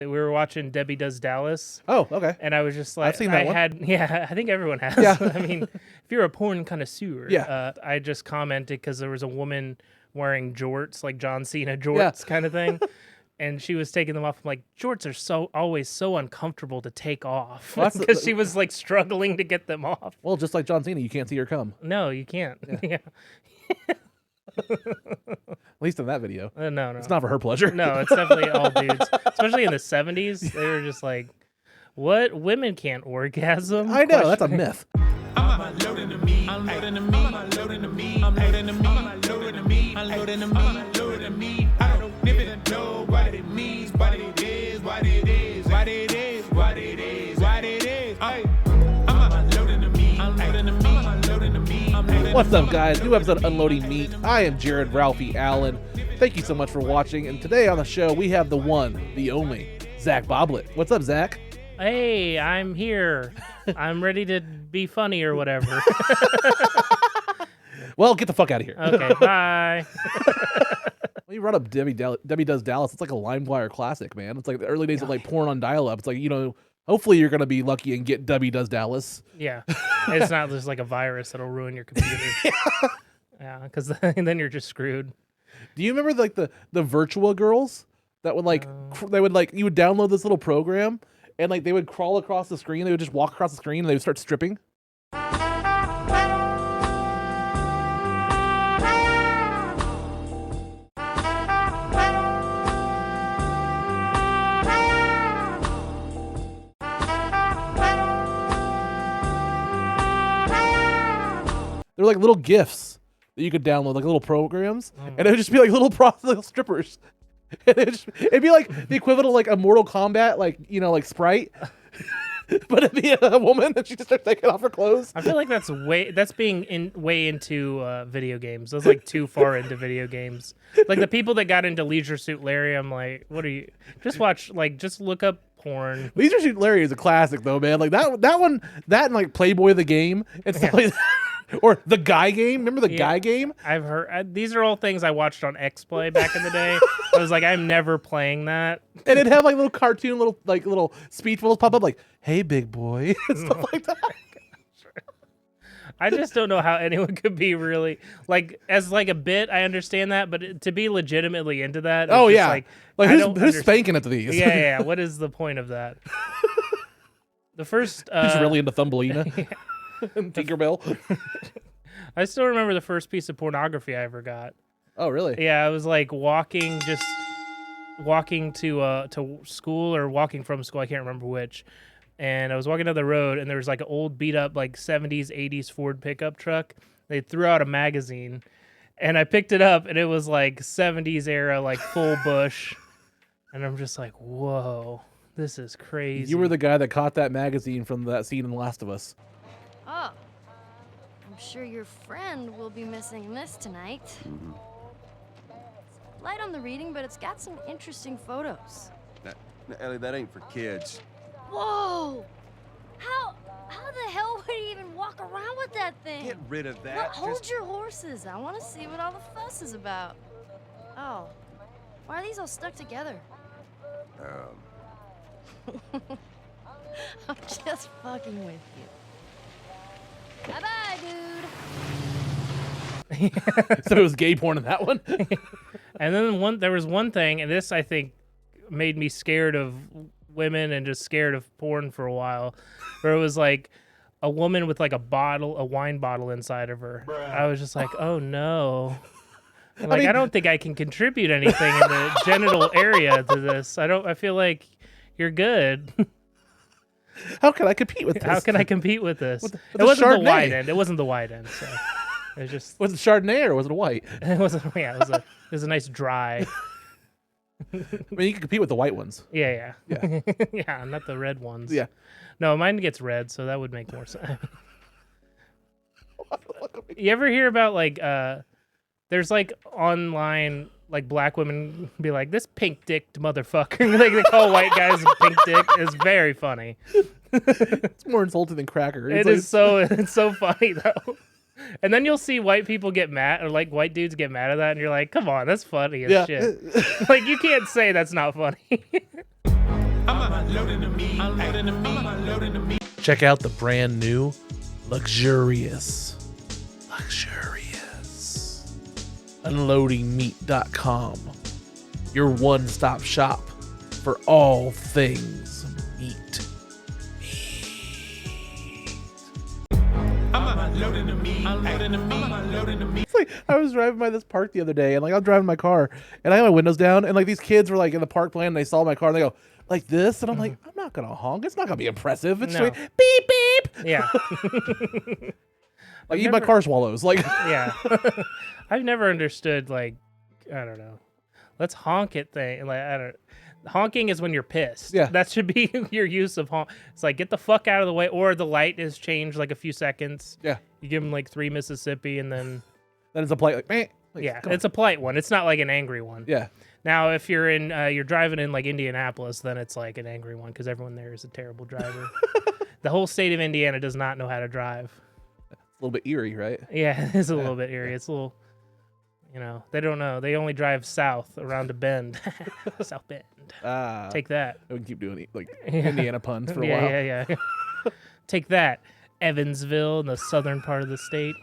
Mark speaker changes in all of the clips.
Speaker 1: We were watching Debbie Does Dallas.
Speaker 2: Oh, okay.
Speaker 1: And I was just like,
Speaker 2: I've seen that one.
Speaker 1: I think everyone has.
Speaker 2: Yeah.
Speaker 1: I mean, if you're a porn connoisseur,
Speaker 2: Yeah.
Speaker 1: I just commented because there was a woman wearing jorts, like John Cena jorts kind of thing. And she was taking them off. I'm like, jorts are always so uncomfortable to take off. Because she was like struggling to get them off.
Speaker 2: Well, just like John Cena, you can't see her cum.
Speaker 1: No, you can't. Yeah.
Speaker 2: At least in that video.
Speaker 1: No.
Speaker 2: It's not for her pleasure.
Speaker 1: No, it's definitely all dudes. Especially in the 70s, they were just like, what? Women can't orgasm?
Speaker 2: I know, that's a myth.
Speaker 3: I'm unloading the meat. Unloading the meat. Unloading the meat. Unloading the meat. Unloading the meat. Unloading the meat. Unloading the meat. I don't even know what it means, what it is, what it is, what it is, what it is, what it is. I'm unloading the meat. Unloading the meat. Unloading the meat.
Speaker 2: What's up, guys? New episode of Unloading Meat. I am Jared Ralphie Allen. Thank you so much for watching. And today on the show, we have the one, the only, Zach Boblitt. What's up, Zach?
Speaker 1: Hey, I'm here. I'm ready to be funny or whatever.
Speaker 2: Well, get the fuck out of here.
Speaker 1: Okay, bye.
Speaker 2: When you brought up Debbie Does Dallas, it's like a LimeWire classic, man. It's like the early days of like porn on dial-up. It's like, you know, hopefully you're going to be lucky and get Debbie Does Dallas.
Speaker 1: Yeah. It's not just like a virus that'll ruin your computer. Yeah, because then you're just screwed.
Speaker 2: Do you remember like the VirtuaGirls that would like, you would download this little program and like they would crawl across the screen. They would just walk across the screen and they would start stripping. They're like little GIFs that you could download, like little programs, and it would just be like little strippers. And it'd be like the equivalent of like a Mortal Kombat, like, you know, like sprite, but it'd be a woman and she just starts taking off her clothes.
Speaker 1: I feel like that's being way into video games. That's like too far into video games. Like the people that got into Leisure Suit Larry, I'm like, what are you? Just look up porn.
Speaker 2: Leisure Suit Larry is a classic though, man. Like that one, and like Playboy the game and stuff like that. Or the Guy game. Remember the Guy game?
Speaker 1: I've heard. These are all things I watched on X-Play back in the day. I was like, I'm never playing that.
Speaker 2: And it'd have like little cartoon, little speech bubbles pop up like, "Hey, big boy," and stuff like that.
Speaker 1: I just don't know how anyone could be really like as like a bit. I understand that, but to be legitimately into that.
Speaker 2: Oh
Speaker 1: just
Speaker 2: yeah, like who's spanking at these?
Speaker 1: Yeah. What is the point of that? The first.
Speaker 2: He's really into Thumbelina. Tinkerbell.
Speaker 1: I still remember the first piece of pornography I ever got.
Speaker 2: Oh, really?
Speaker 1: Yeah, I was like walking to school or walking from school. I can't remember which. And I was walking down the road, and there was like an old beat up like 70s, 80s Ford pickup truck. They threw out a magazine, and I picked it up, and it was like 70s era, like full bush. And I'm just like, whoa, this is crazy.
Speaker 2: You were the guy that caught that magazine from that scene in The Last of Us.
Speaker 4: Oh, I'm sure your friend will be missing this tonight.
Speaker 5: Mm-hmm.
Speaker 4: It's light on the reading, but it's got some interesting photos.
Speaker 5: Ellie, that ain't for kids.
Speaker 4: Whoa! How the hell would he even walk around with that thing?
Speaker 5: Get rid of that.
Speaker 4: Look, hold your horses. I want to see what all the fuss is about. Oh, why are these all stuck together? I'm just fucking with you. Bye-bye, dude.
Speaker 2: So it was gay porn in that one?
Speaker 1: And then there was one thing, and this I think made me scared of women and just scared of porn for a while, where it was like a woman with like a wine bottle inside of her. Bruh. I was just like, oh no. Like, I don't think I can contribute anything in the genital area to this. I feel like you're good.
Speaker 2: How can I compete with this?
Speaker 1: How can I compete with this?
Speaker 2: It
Speaker 1: wasn't
Speaker 2: Chardonnay.
Speaker 1: the wide end. It wasn't the wide end. So it was just.
Speaker 2: Was it Chardonnay or was it a white?
Speaker 1: It wasn't. Yeah, it was a nice dry.
Speaker 2: I mean, you can compete with the white ones.
Speaker 1: Yeah.
Speaker 2: Yeah.
Speaker 1: Yeah, not the red ones.
Speaker 2: Yeah.
Speaker 1: No, mine gets red, so that would make more sense. You ever hear about like there's like online like black women be like, this pink dicked motherfucker. Like they call white guys pink dick. It's very funny.
Speaker 2: It's more insulting than cracker.
Speaker 1: It's so funny though. And then you'll see white people get mad, or like white dudes get mad at that, and you're like, come on, that's funny as shit. Like, you can't say that's not funny.
Speaker 3: unloading the meat. Unloading the meat. Unloading the meat.
Speaker 2: Check out the brand new luxurious UnloadingMeat.com, your one-stop shop for all things meat.
Speaker 3: I'm unloading the meat. Unloading the meat. Unloading the meat.
Speaker 2: It's like I was driving by this park the other day, and like I'm driving my car, and I had my windows down, and like these kids were like in the park playing, and they saw my car, and they go like this, and I'm like, I'm not gonna honk. It's not gonna be impressive. It's
Speaker 1: No.
Speaker 2: just like, beep beep.
Speaker 1: Yeah.
Speaker 2: Like even my car swallows. Like
Speaker 1: Yeah. I've never understood, like, I don't know. Let's honk it thing. Like, I don't. Honking is when you're pissed.
Speaker 2: Yeah.
Speaker 1: That should be your use of honk. It's like, get the fuck out of the way, or the light is changed like a few seconds.
Speaker 2: yeah,
Speaker 1: You give them like 3 Mississippi, and then
Speaker 2: then it's a play like, man. Like,
Speaker 1: yeah,
Speaker 2: come on.
Speaker 1: it's a polite one. It's not like an angry one.
Speaker 2: Yeah.
Speaker 1: Now, if you're in, you're driving in like Indianapolis, then it's like an angry one because everyone there is a terrible driver. The whole state of Indiana does not know how to drive.
Speaker 2: It's a little bit eerie, right?
Speaker 1: Yeah, it's a little bit eerie. It's a little, they don't know. They only drive south around a bend. South Bend. Take that.
Speaker 2: We can keep doing like
Speaker 1: Yeah.
Speaker 2: Indiana puns for a
Speaker 1: Yeah,
Speaker 2: while.
Speaker 1: yeah, yeah. Take that, Evansville in the southern part of the state.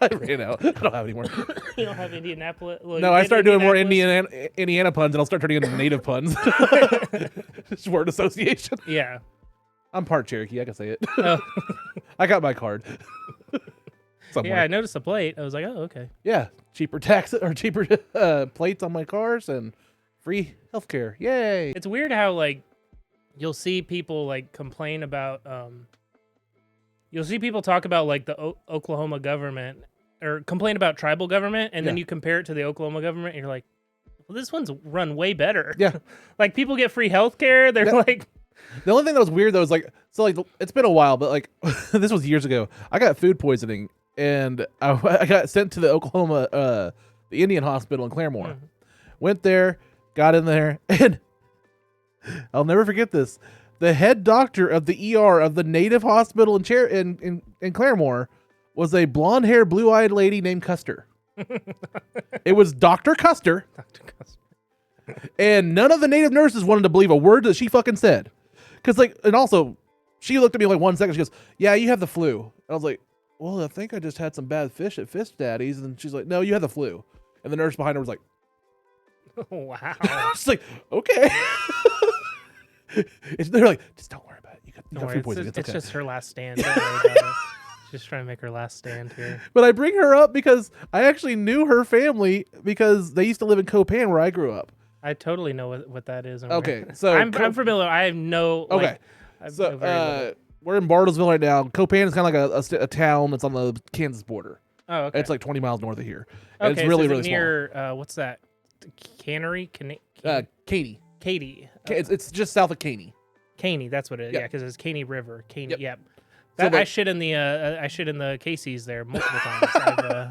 Speaker 2: I ran out. I don't have any more.
Speaker 1: You don't have Indianapolis? Well,
Speaker 2: No,
Speaker 1: you
Speaker 2: I
Speaker 1: did
Speaker 2: start doing more
Speaker 1: Indianapolis?
Speaker 2: Indiana puns, and I'll start turning into native puns. Just word association.
Speaker 1: Yeah.
Speaker 2: I'm part Cherokee. I can say it.
Speaker 1: Oh.
Speaker 2: I got my card. Somewhere.
Speaker 1: Yeah, I noticed the plate. I was like, oh, okay.
Speaker 2: Yeah, cheaper tax or cheaper plates on my cars and free healthcare. Yay!
Speaker 1: It's weird how like you'll see people like complain about you'll see people talk about like the Oklahoma government or complain about tribal government, and then
Speaker 2: Yeah.
Speaker 1: you compare it to the Oklahoma government, and you're like, well, this one's run way better.
Speaker 2: Yeah.
Speaker 1: Like people get free healthcare. They're
Speaker 2: Yeah.
Speaker 1: like,
Speaker 2: The only thing that was weird though is like, so like it's been a while, but like this was years ago. I got food poisoning, and I got sent to the Oklahoma, the Indian hospital in Claremore. Went there, got in there, and I'll never forget this. The head doctor of the ER of the native hospital in Claremore was a blonde-haired, blue-eyed lady named Custer. It was Dr. Custer,
Speaker 1: Dr. Custer.
Speaker 2: and none of the native nurses wanted to believe a word that she fucking said. Because, like, and also, she looked at me like 1 second. She goes, yeah, you have the flu. And I was like, well, I think I just had some bad fish at Fish Daddy's. And she's like, no, you have the flu. And the nurse behind her was like,
Speaker 1: Wow.
Speaker 2: she's like, okay. They're like, just don't worry about it. You got
Speaker 1: Don't
Speaker 2: food
Speaker 1: worry,
Speaker 2: poisoning.
Speaker 1: it's
Speaker 2: It's okay.
Speaker 1: just her last stand. Don't worry about it. She's just trying to make her last stand here.
Speaker 2: But I bring her up because I actually knew her family because they used to live in Copan where I grew up.
Speaker 1: I totally know what that is. and
Speaker 2: Okay,
Speaker 1: where-
Speaker 2: so
Speaker 1: I'm familiar. I have no.
Speaker 2: Okay,
Speaker 1: Like, I know
Speaker 2: so
Speaker 1: very little.
Speaker 2: we're in Bartlesville right now. Copan is kind of like a town that's on the Kansas border.
Speaker 1: Oh, okay.
Speaker 2: It's like 20 miles north of here. And
Speaker 1: Okay,
Speaker 2: it's really,
Speaker 1: so
Speaker 2: really
Speaker 1: is it near, what's that? Cannery?
Speaker 2: small. Katy.
Speaker 1: Katy.
Speaker 2: It's just south of Caney.
Speaker 1: Caney, that's what it is.
Speaker 2: Yep.
Speaker 1: Yeah, because it's Caney River. Caney,
Speaker 2: Yep.
Speaker 1: yep.
Speaker 2: So
Speaker 1: I shit in the Casey's there multiple times.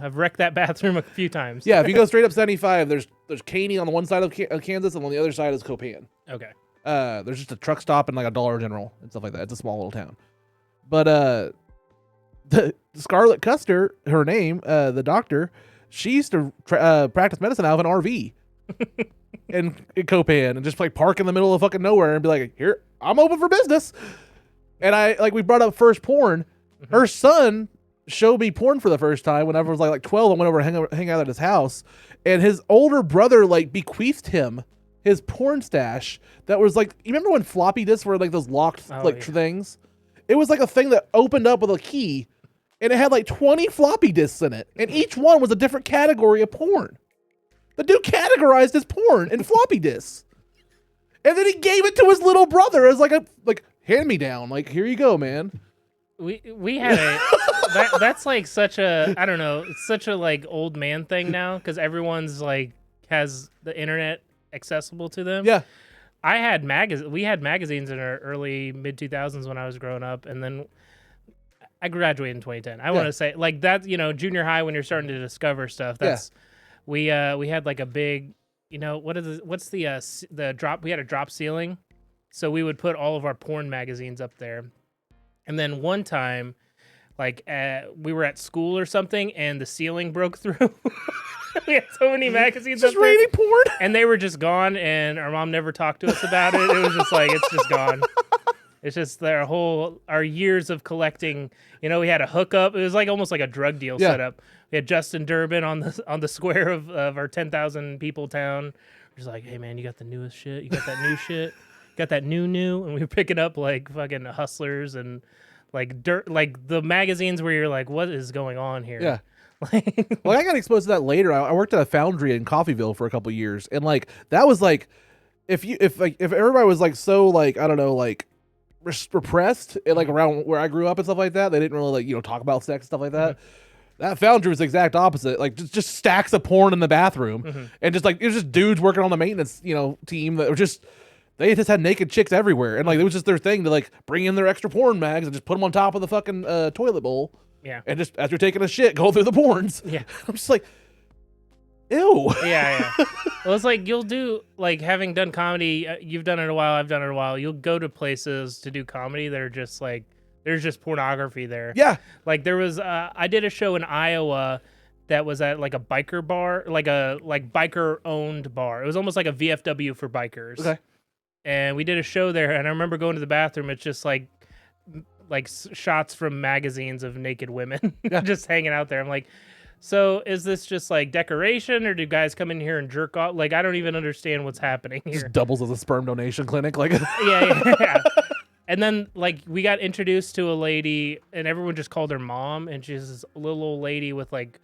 Speaker 1: I've wrecked that bathroom a few times.
Speaker 2: Yeah, if you go straight up 75, there's Caney on the one side of Kansas, and on the other side is Copan.
Speaker 1: Okay.
Speaker 2: There's just a truck stop and like a Dollar General and stuff like that. It's a small little town. But the Scarlett Custer, her name, the doctor, she used to practice medicine out of an RV in Copan and just like park in the middle of fucking nowhere and be like, here, I'm open for business. And we brought up first porn. Her son showed me porn for the first time when I was like 12. I went over and hang out at his house, and his older brother like bequeathed him his porn stash that was like, you remember when floppy disks were like those locked things? It was like a thing that opened up with a key, and it had like 20 floppy disks in it, and each one was a different category of porn. The dude categorized his porn in floppy disks, and then he gave it to his little brother as like hand me down. Like, here you go, man.
Speaker 1: We had that's like such a, I don't know, it's such a like old man thing now because everyone's like has the internet accessible to them.
Speaker 2: Yeah.
Speaker 1: We had magazines in our early mid 2000s when I was growing up, and then I graduated in 2010. I want to say like that, junior high when you're starting to discover stuff. That's we had like a big, what's the drop? We had a drop ceiling, so we would put all of our porn magazines up there. And then one time, like we were at school or something, and the ceiling broke through. We had so many magazines
Speaker 2: Just
Speaker 1: up there,
Speaker 2: raining porn.
Speaker 1: and they were just gone, and our mom never talked to us about it. It was just like, it's just gone. It's just our years of collecting. You know, we had a hookup. It was like almost like a drug deal setup. We had Justin Durbin on the square of our 10,000 people town. He's like, hey man, you got the newest shit? You got that new shit? You got that new? And we were picking up like fucking Hustlers and like like the magazines where you're like, what is going on here?
Speaker 2: Yeah. Well, I got exposed to that later. I worked at a foundry in Coffeyville for a couple years, and like that was like, if everybody was like so like I don't know like repressed and, like around where I grew up and stuff like that, they didn't really like talk about sex and stuff like that. That foundry was the exact opposite. Like just stacks of porn in the bathroom, and just like it was just dudes working on the maintenance team that were just. They just had naked chicks everywhere, and like it was just their thing to like bring in their extra porn mags and just put them on top of the fucking toilet bowl.
Speaker 1: Yeah.
Speaker 2: And just as you're taking a shit, go through the porns.
Speaker 1: Yeah.
Speaker 2: I'm just like, ew.
Speaker 1: Yeah. Well, it's like you'll do like having done comedy. You've done it a while. I've done it a while. You'll go to places to do comedy that are just like there's just pornography there.
Speaker 2: Yeah.
Speaker 1: Like there was. I did a show in Iowa that was at like a biker bar, like a biker owned bar. It was almost like a VFW for bikers.
Speaker 2: Okay.
Speaker 1: And we did a show there, and I remember going to the bathroom. It's just like shots from magazines of naked women just hanging out there. I'm like, so is this just like decoration, or do guys come in here and jerk off? Like, I don't even understand what's happening here.
Speaker 2: Just doubles as a sperm donation clinic. Like,
Speaker 1: yeah. And then like we got introduced to a lady, and everyone just called her mom, and she's this little old lady with like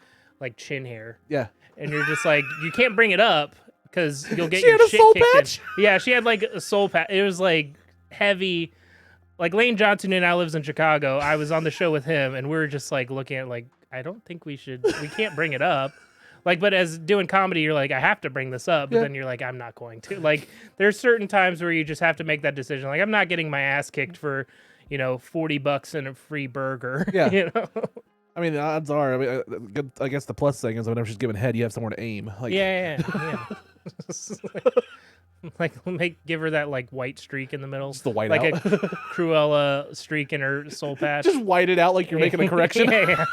Speaker 1: chin hair.
Speaker 2: Yeah.
Speaker 1: And you're just like, you can't bring it up because you'll get
Speaker 2: She
Speaker 1: your
Speaker 2: had a
Speaker 1: shit
Speaker 2: soul
Speaker 1: kicked
Speaker 2: patch?
Speaker 1: in. Yeah, she had like a soul patch. It was like heavy. Like Lane Johnson, who now lives in Chicago, I was on the show with him, and we were just like looking at like, I don't think we can't bring it up. Like, but as doing comedy, you're like, I have to bring this up, but then you're like, I'm not going to. Like, there's certain times where you just have to make that decision. Like, I'm not getting my ass kicked for, $40 and a free burger.
Speaker 2: Yeah. I mean, the odds are. I guess the plus thing is whenever she's giving head, you have somewhere to aim. Like,
Speaker 1: Yeah. Like give her that like white streak in the middle,
Speaker 2: just the white
Speaker 1: like
Speaker 2: out.
Speaker 1: a Cruella streak in her soul patch.
Speaker 2: Just white it out like you're making a correction.
Speaker 1: Yeah.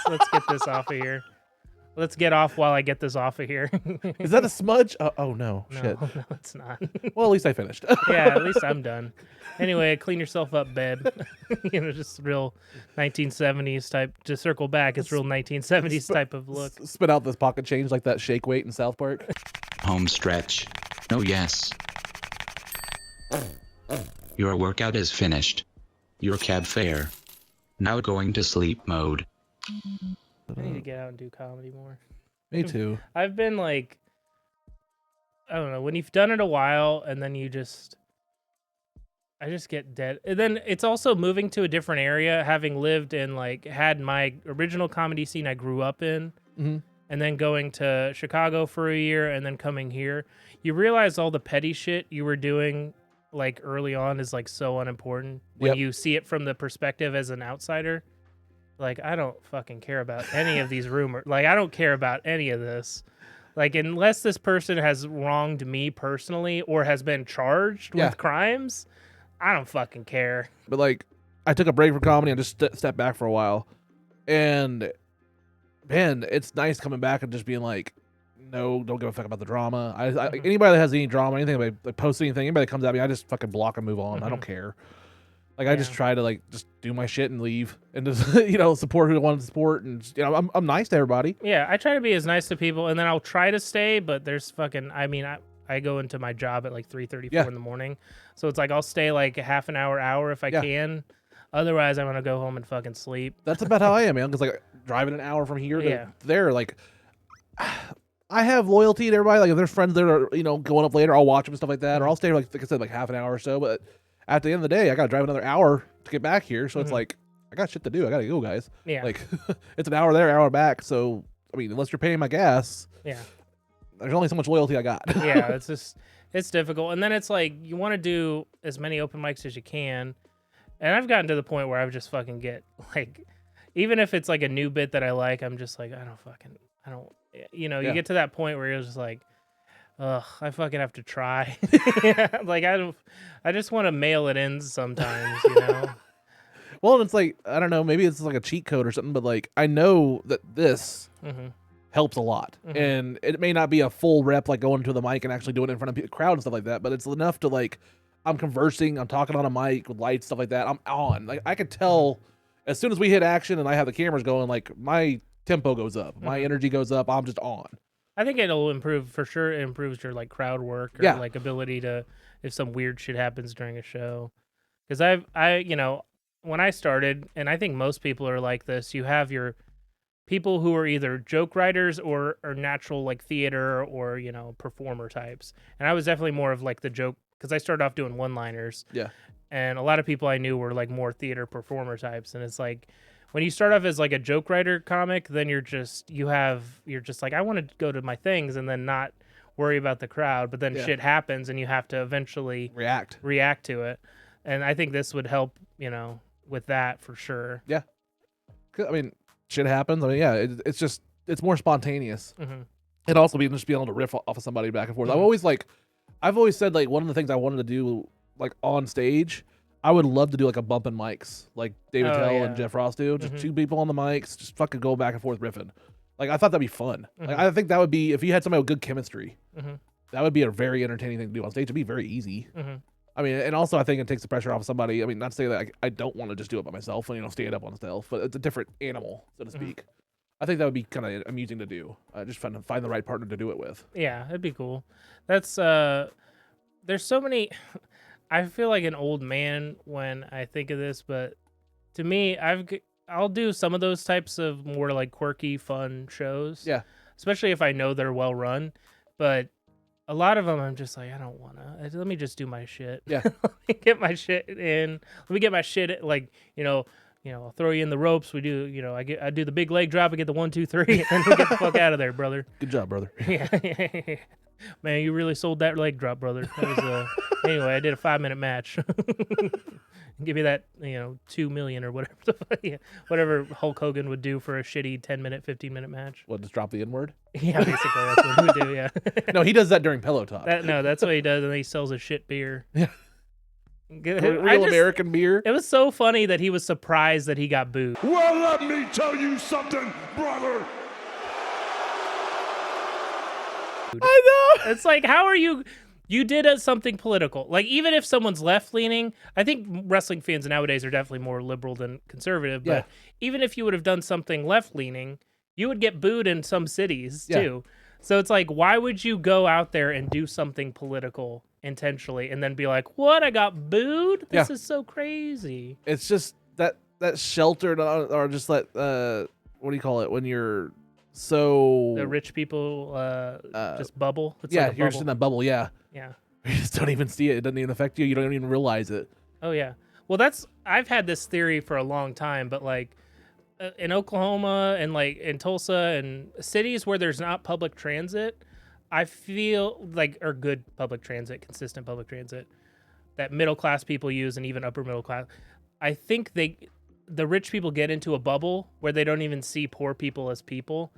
Speaker 1: Let's get this off of here. Let's get off while I get this off of here.
Speaker 2: Is that a smudge? Oh no, shit.
Speaker 1: No, it's not.
Speaker 2: Well, at least I finished.
Speaker 1: Yeah, at least I'm done. Anyway, clean yourself up, babe. Just real 1970s type. To circle back, it's real 1970s type of look.
Speaker 2: Spit out this pocket change like that shake weight in South Park.
Speaker 6: Home stretch. Oh yes. Your workout is finished. Your cab fare. Now going to sleep mode.
Speaker 1: I need to get out and do comedy more.
Speaker 2: Me too.
Speaker 1: I've been like, I don't know, when you've done it a while and then I just get dead. And then it's also moving to a different area, having lived in had my original comedy scene I grew up in, and then going to Chicago for a year and then coming here. You realize all the petty shit you were doing early on is so unimportant when you see it from the perspective as an outsider. Like, I don't fucking care about any of these rumors. Like, I don't care about any of this. Like, unless this person has wronged me personally or has been charged with crimes, I don't fucking care.
Speaker 2: But I took a break from comedy and just stepped back for a while. And man, it's nice coming back and just being like, no, don't give a fuck about the drama. Anybody that has any drama, anything, like post anything, anybody that comes at me, I just fucking block and move on. I don't care. I just try to just do my shit and leave and just support who I want to support, and I'm nice to everybody.
Speaker 1: Yeah, I try to be as nice to people, and then I'll try to stay. But there's fucking, I go into my job at 3:34 in the morning, so it's I'll stay a half an hour if I can. Otherwise, I'm gonna go home and fucking sleep.
Speaker 2: That's about how I am, man. Because driving an hour from here to there, I have loyalty to everybody. If there's friends that are going up later, I'll watch them and stuff like that, or I'll stay like I said half an hour or so, but. At the end of the day, I got to drive another hour to get back here. So it's I got shit to do. I got to go, guys.
Speaker 1: Yeah.
Speaker 2: It's an hour there, hour back. So, unless you're paying my gas,
Speaker 1: there's
Speaker 2: only so much loyalty I got.
Speaker 1: Yeah, it's difficult. And then it's you want to do as many open mics as you can. And I've gotten to the point where I've just fucking get, even if it's a new bit that I like, I'm just you get to that point where you're just ugh, I fucking have to try. I just want to mail it in sometimes,
Speaker 2: Well, it's I don't know, maybe it's a cheat code or something, but I know that this helps a lot. And it may not be a full rep like going to the mic and actually doing it in front of a crowd and stuff like that, but it's enough to like I'm conversing, I'm talking on a mic with lights, stuff like that. I'm on. Like I could tell as soon as we hit action and I have the cameras going, like my tempo goes up, my energy goes up. I'm just on.
Speaker 1: I think it'll improve for sure. It improves your like crowd work or like ability to if some weird shit happens during a show. Because I when I started, and I think most people are like this, you have your people who are either joke writers or natural like theater or performer types. And I was definitely more of like the joke because I started off doing one-liners.
Speaker 2: Yeah.
Speaker 1: And a lot of people I knew were like more theater performer types. And it's like when you start off as like a joke writer comic, then you're just like, I want to go to my things and then not worry about the crowd. But then shit happens and you have to eventually react to it. And I think this would help, with that for sure.
Speaker 2: Yeah. I mean, shit happens. I mean, it's more spontaneous. And also just being able to riff off of somebody back and forth. I've always said like one of the things I wanted to do like on stage, I would love to do like a bump in mics, like David Tell and Jeff Ross do. Just two people on the mics, just fucking go back and forth riffing. Like I thought that'd be fun. Like I think that would be if you had somebody with good chemistry, that would be a very entertaining thing to do on stage. It'd be very easy. I mean, and also I think it takes the pressure off of somebody. I mean, not to say that I don't want to just do it by myself and stand up on stealth, but it's a different animal, so to speak. I think that would be kind of amusing to do. Just find the right partner to do it with.
Speaker 1: Yeah, it'd be cool. That's there's so many. I feel like an old man when I think of this, but to me, I'll do some of those types of more like quirky, fun shows. Yeah, especially if I know they're well run, but. A lot of them, I'm just like, I don't want to. Let me just do my shit. Yeah. Let me get my shit in. Let me get my shit, like, I'll throw you in the ropes. We do, I do the big leg drop. I get the 1, 2, 3, and we get the fuck out of there, brother.
Speaker 2: Good job, brother.
Speaker 1: Yeah. Man, you really sold that leg drop, brother. That was, anyway, I did a 5-minute match. Give me that, $2 million or whatever. Whatever Hulk Hogan would do for a shitty 10-minute, 15-minute match.
Speaker 2: What, just drop the N-word?
Speaker 1: Yeah, basically that's what he would do. Yeah.
Speaker 2: No, he does that during Pillow Talk.
Speaker 1: That's what he does, and then he sells a shit beer. Yeah.
Speaker 2: Real American beer.
Speaker 1: It was so funny that he was surprised that he got booed.
Speaker 3: Well, let me tell you something, brother.
Speaker 2: I know.
Speaker 1: It's like, how are you? You did something political. Like, even if someone's left-leaning, I think wrestling fans nowadays are definitely more liberal than conservative. But even if you would have done something left-leaning, you would get booed in some cities, too. So it's like, why would you go out there and do something political intentionally and then be like, what, I got booed? This is so crazy.
Speaker 2: It's just that sheltered or just that, what do you call it, when you're so...
Speaker 1: The rich people just bubble. It's
Speaker 2: yeah,
Speaker 1: like
Speaker 2: you're just in that bubble, yeah.
Speaker 1: Yeah.
Speaker 2: You just don't even see it. It doesn't even affect you. You don't even realize it.
Speaker 1: Oh, yeah. Well, I've had this theory for a long time, but like in Oklahoma and like in Tulsa and cities where there's not public transit, I feel like, or good public transit, consistent public transit that middle class people use and even upper middle class. I think the rich people get into a bubble where they don't even see poor people as people.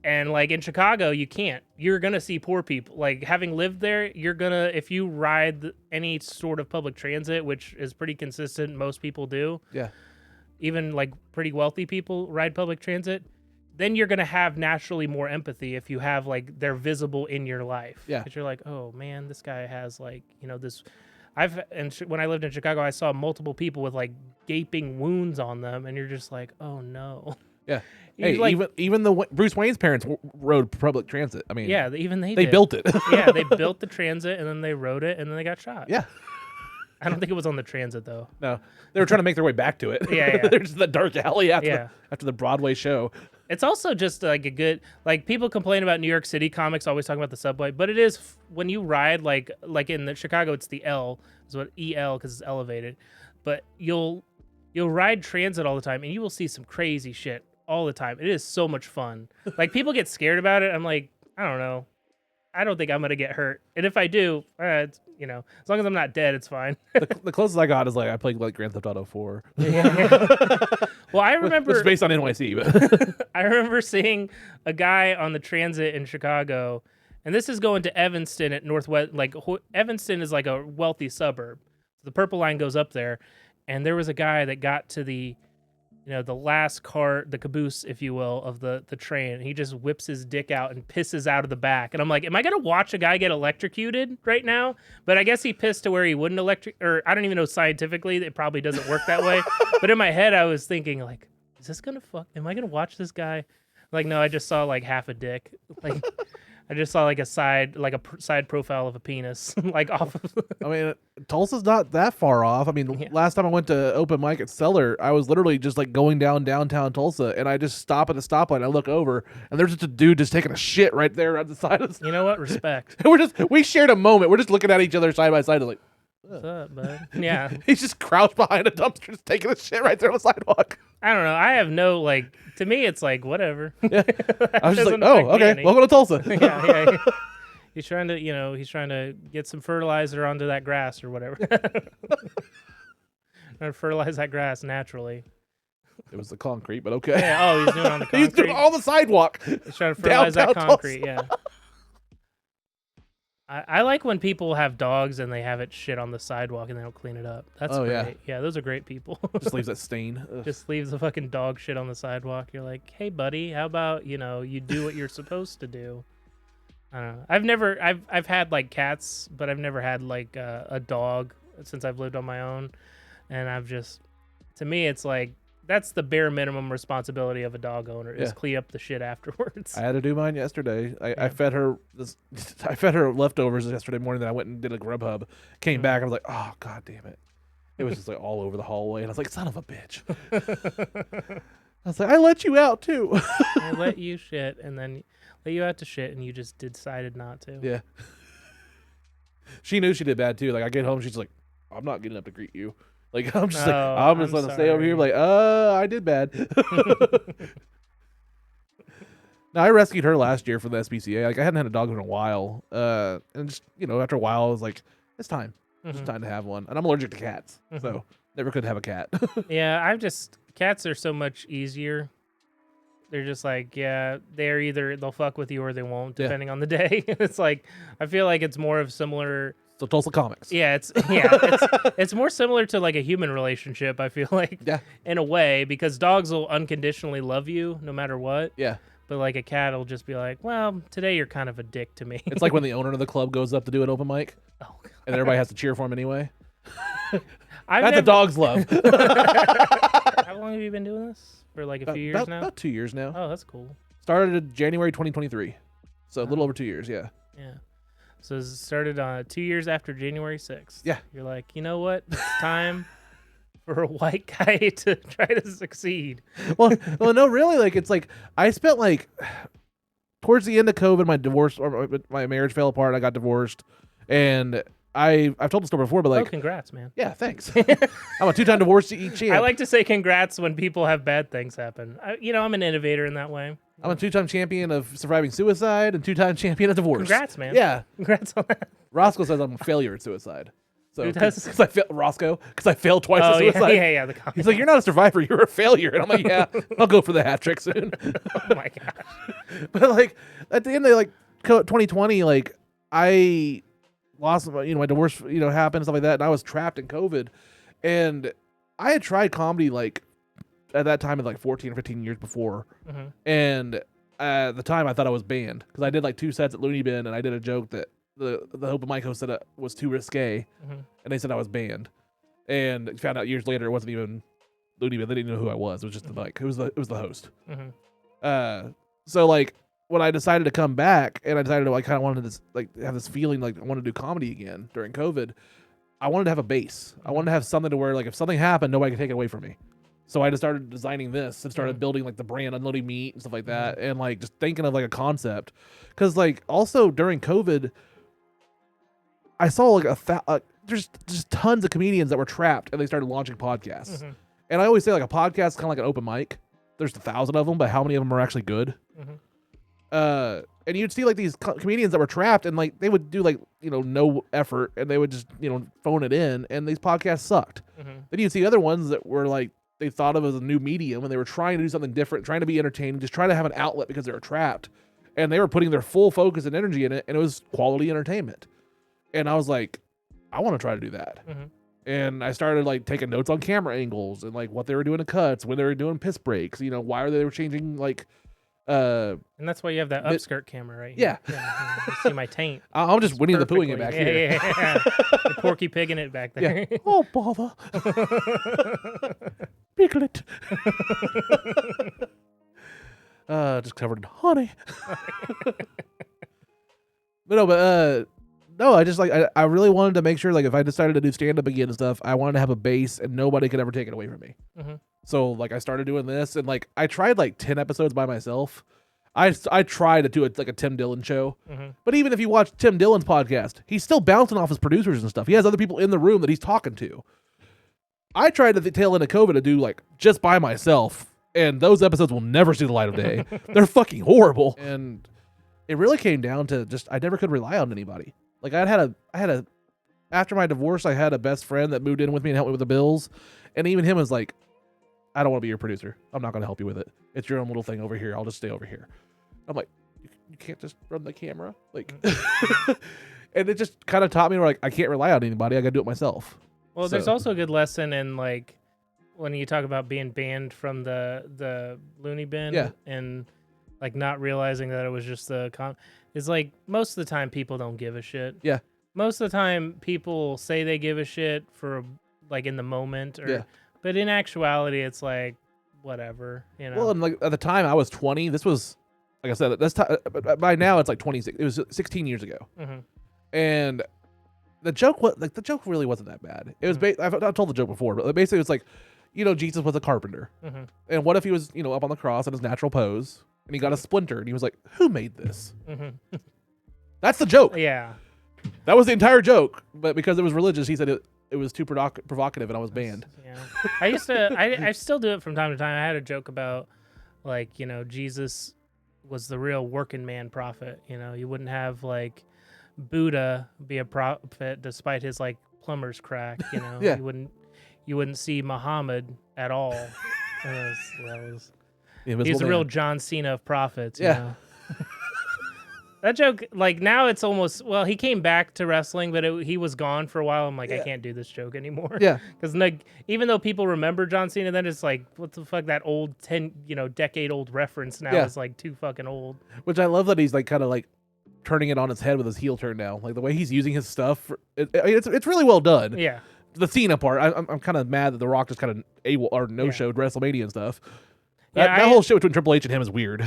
Speaker 1: And like in Chicago, you can't. You're going to see poor people. Like having lived there, you're going to, if you ride any sort of public transit, which is pretty consistent, most people do. Yeah. Even like pretty wealthy people ride public transit. Then you're going to have naturally more empathy if you have like, they're visible in your life. Yeah. Because you're like, oh man, this guy has like, this. When I lived in Chicago, I saw multiple people with like gaping wounds on them. And you're just like, oh no. Yeah.
Speaker 2: Hey, like, even the Bruce Wayne's parents rode public transit. I mean,
Speaker 1: yeah, even they
Speaker 2: built it.
Speaker 1: Yeah, they built the transit and then they rode it and then they got shot.
Speaker 2: Yeah.
Speaker 1: I don't think it was on the transit though.
Speaker 2: No, they were trying to make their way back to it.
Speaker 1: Yeah.
Speaker 2: There's the dark alley after the Broadway show.
Speaker 1: It's also just like a good, like people complain about New York City comics always talking about the subway, but it is when you ride like in the Chicago, it's the L, is what EL because it's elevated, but you'll ride transit all the time and you will see some crazy shit all the time. It is so much fun. Like people get scared about it. I'm like, I don't know. I don't think I'm gonna get hurt. And if I do, it's, as long as I'm not dead, it's fine.
Speaker 2: the closest I got is like I played like Grand Theft Auto 4.
Speaker 1: Well, I remember
Speaker 2: it's based on NYC, but
Speaker 1: I remember seeing a guy on the transit in Chicago, and this is going to Evanston at Northwest. Like Evanston is like a wealthy suburb. The Purple Line goes up there, and there was a guy that got to the the last cart, the caboose, if you will, of the train. And he just whips his dick out and pisses out of the back. And I'm like, am I gonna watch a guy get electrocuted right now? But I guess he pissed to where he wouldn't or I don't even know scientifically, it probably doesn't work that way. But in my head, I was thinking like, is this gonna am I gonna watch this guy? Like, no, I just saw like half a dick. Like, I just saw like a side profile of a penis, like off of.
Speaker 2: I mean, Tulsa's not that far off. I mean, last time I went to open mic at Cellar, I was literally just like going downtown Tulsa, and I just stop at the stoplight. I look over, and there's just a dude just taking a shit right there on the side of the.
Speaker 1: You know what? Respect.
Speaker 2: We shared a moment. We're just looking at each other side by side, like.
Speaker 1: What's up, bud? Yeah.
Speaker 2: He's just crouched behind a dumpster, just taking a shit right there on the sidewalk.
Speaker 1: I don't know. I have no to me, it's like whatever.
Speaker 2: Yeah. I was just like, oh, okay, welcome to Tulsa.
Speaker 1: yeah. He's trying to get some fertilizer onto that grass or whatever. Trying to fertilize that grass naturally.
Speaker 2: It was the concrete, but okay.
Speaker 1: Yeah. Oh, he's doing it on the concrete.
Speaker 2: He's doing it on the sidewalk.
Speaker 1: He's trying to fertilize that
Speaker 2: Downtown
Speaker 1: concrete.
Speaker 2: Tulsa.
Speaker 1: Yeah. I like when people have dogs and they have it shit on the sidewalk and they don't clean it up. That's great.
Speaker 2: Yeah.
Speaker 1: Yeah, those are great people.
Speaker 2: Just leaves that stain. Ugh.
Speaker 1: Just leaves the fucking dog shit on the sidewalk. You're like, hey, buddy, how about, you do what you're supposed to do? I don't know. I've had like cats, but I've never had like a dog since I've lived on my own. And to me, it's like, that's the bare minimum responsibility of a dog owner is clean up the shit afterwards.
Speaker 2: I had to do mine yesterday. I fed her I fed her leftovers yesterday morning. Then I went and did a Grubhub. Came back. I was like, oh god damn it! It was just like all over the hallway, and I was like, son of a bitch. I was like, I let you out too.
Speaker 1: I let you shit, and then let you out to shit, and you just decided not to.
Speaker 2: Yeah. She knew she did bad too. Like I get home, she's like, I'm not getting up to greet you. Like I'm just I'm just letting stay over here. Like, I did bad. Now I rescued her last year for the SPCA. Like I hadn't had a dog in a while. And just after a while, I was like, it's time. It's time to have one. And I'm allergic to cats, so never could have a cat.
Speaker 1: Yeah, cats are so much easier. They're just like, they'll fuck with you or they won't, depending on the day. It's like I feel like it's more of similar.
Speaker 2: So Tulsa Comics.
Speaker 1: Yeah, it's more similar to like a human relationship, I feel like.
Speaker 2: Yeah.
Speaker 1: In a way, because dogs will unconditionally love you no matter what.
Speaker 2: Yeah.
Speaker 1: But like a cat will just be like, well, today you're kind of a dick to me.
Speaker 2: It's like when the owner of the club goes up to do an open mic.
Speaker 1: Oh, God.
Speaker 2: And everybody has to cheer for him anyway.
Speaker 1: That's
Speaker 2: the dog's love.
Speaker 1: How long have you been doing this? For like a few years now?
Speaker 2: About 2 years now.
Speaker 1: Oh, that's cool.
Speaker 2: Started in January 2023. So a little over 2 years, yeah.
Speaker 1: Yeah. So it started 2 years after January 6th.
Speaker 2: Yeah.
Speaker 1: You're like, you know what? It's time for a white guy to try to succeed.
Speaker 2: Well, no, really. Like, it's like I spent like towards the end of COVID, my marriage fell apart. I got divorced, and I've told the story before, but like,
Speaker 1: congrats, man.
Speaker 2: Yeah, thanks. I'm a 2-time divorcee champ.
Speaker 1: I like to say congrats when people have bad things happen. I'm an innovator in that way.
Speaker 2: I'm a 2-time champion of surviving suicide and 2-time champion of divorce.
Speaker 1: Congrats, man.
Speaker 2: Yeah.
Speaker 1: Congrats on that.
Speaker 2: Roscoe says I'm a failure at suicide. So
Speaker 1: Who does?
Speaker 2: Because I failed twice at suicide.
Speaker 1: Yeah.
Speaker 2: He's like, you're not a survivor, you're a failure. And I'm like, yeah, I'll go for the hat trick soon.
Speaker 1: Oh my gosh.
Speaker 2: But like at the end of like 2020, like I lost my divorce happened and stuff like that, and I was trapped in COVID, and I had tried comedy like at that time in like 14 or 15 years before, and at the time I thought I was banned because I did like 2 sets at Looney Bin, and I did a joke that the open mic host said it was too risque, and they said I was banned, and found out years later it wasn't even Looney Bin. They didn't know who I was. It was just the mic. It was the host. So like when I decided to come back, and I decided to kind of wanted this have this feeling like I wanted to do comedy again during COVID, I wanted to have a base. I wanted to have something to where like if something happened, nobody could take it away from me. So I just started designing this and started building like the brand Unloading Meat and stuff like that, and like just thinking of like a concept, because like also during COVID, I saw like there's just tons of comedians that were trapped and they started launching podcasts. And I always say like a podcast is kind of like an open mic. There's 1,000 of them, but how many of them are actually good? And you'd see like these comedians that were trapped, and like they would do like no effort, and they would just phone it in, and these podcasts sucked. Then you'd see other ones that were like they thought of as a new medium, and they were trying to do something different, trying to be entertaining, just trying to have an outlet because they were trapped, and they were putting their full focus and energy in it, and it was quality entertainment. And I was like, I want to try to do that. And I started like taking notes on camera angles and like what they were doing in cuts, when they were doing piss breaks, you know, why they were changing like
Speaker 1: And that's why you have that upskirt camera right
Speaker 2: here.
Speaker 1: Yeah. You see my taint.
Speaker 2: I'm just Winnie the Poohing it back here.
Speaker 1: Yeah. You're Porky Pigging it back there.
Speaker 2: Yeah. Oh, bother. Piglet. Just covered in honey. No, I just like I really wanted to make sure like if I decided to do stand up again and stuff, I wanted to have a base and nobody could ever take it away from me. So like I started doing this and like I tried like 10 episodes by myself. I tried to do it like a Tim Dillon show, but even if you watch Tim Dillon's podcast, he's still bouncing off his producers and stuff. He has other people in the room that he's talking to. I tried at the tail end of COVID to do like just by myself, and those episodes will never see the light of day. They're fucking horrible. And it really came down to just I never could rely on anybody. Like I had a after my divorce, I had a best friend that moved in with me and helped me with the bills, and even him was like, I don't want to be your producer. I'm not going to help you with it. It's your own little thing over here. I'll just stay over here. I'm like, you can't just run the camera, like, and it just kind of taught me like I can't rely on anybody. I got to do it myself.
Speaker 1: Well, there's also a good lesson in like when you talk about being banned from the loony bin, and like not realizing that it was just is like most of the time people don't give a shit.
Speaker 2: Yeah.
Speaker 1: Most of the time people say they give a shit for like in the moment, but in actuality it's like whatever, you know.
Speaker 2: Well, and like at the time I was 20. This was, like I said, this time by now it's like 26. It was 16 years ago, and the joke really wasn't that bad. It was I've told the joke before, but basically it's like, you know, Jesus was a carpenter, and what if he was, you know, up on the cross in his natural pose, and he got a splinter, and he was like, "Who made this?" That's the joke.
Speaker 1: Yeah,
Speaker 2: that was the entire joke. But because it was religious, he said it was too provocative, and I was banned.
Speaker 1: Yeah, I still do it from time to time. I had a joke about like, you know, Jesus was the real working man prophet. You know, you wouldn't have like Buddha be a prophet despite his like plumber's crack. You know, you wouldn't see Muhammad at all. He's a real John Cena of prophets. You know? That joke, like now it's almost, well, he came back to wrestling, but he was gone for a while. I'm like, I can't do this joke anymore.
Speaker 2: Yeah.
Speaker 1: Because like, even though people remember John Cena, then it's like, what the fuck, that old decade old reference now is like too fucking old.
Speaker 2: Which I love that he's like kind of like turning it on its head with his heel turn now. Like the way he's using his stuff, it's really well done.
Speaker 1: Yeah.
Speaker 2: The Cena part, I'm kind of mad that The Rock just kind of no-showed WrestleMania and stuff. That whole shit between Triple H and him is weird.